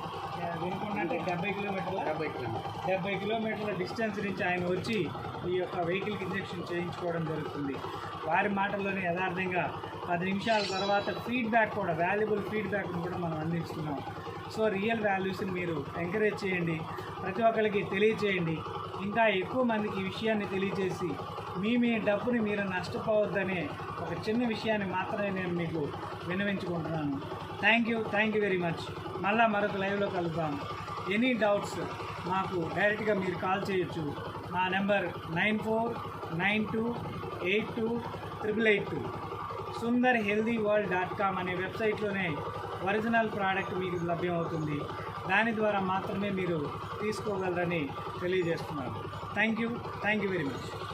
వినుకున్నట్టే 70 కిలోమీటర్ల డిస్టెన్స్ నుంచి ఆయన వచ్చి ఈ యొక్క వెహికల్కి ఇంజెక్షన్ చేయించుకోవడం జరుగుతుంది. వారి మాటల్లోనే యథార్థంగా 10 నిమిషాల తర్వాత ఫీడ్బ్యాక్ కూడా, వాల్యుబుల్ ఫీడ్బ్యాక్ను కూడా మనం అందిస్తున్నాం. సో రియల్ వాల్యూస్ని మీరు ఎంకరేజ్ చేయండి, ప్రతి ఒక్కరికి తెలియచేయండి. ఇంకా ఎక్కువ మందికి ఈ విషయాన్ని తెలియజేసి మీ డబ్బుని మీరు నష్టపోవద్దనే ఒక చిన్న విషయాన్ని మాత్రమే నేను మీకు విన్నవించుకుంటున్నాను. Thank you very much. మళ్ళీ మరొక లైవ్లో కలుద్దాం. ఎనీ డౌట్స్ మాకు డైరెక్ట్గా మీరు కాల్ చేయొచ్చు. మా నెంబర్ 9492828882. sundarhealthyworld.com అనే వెబ్సైట్లోనే ఒరిజినల్ ప్రోడక్ట్ మీకు లభ్యమవుతుంది. దాని ద్వారా మాత్రమే మీరు తీసుకోగలరని తెలియజేస్తున్నాను. Thank you very much.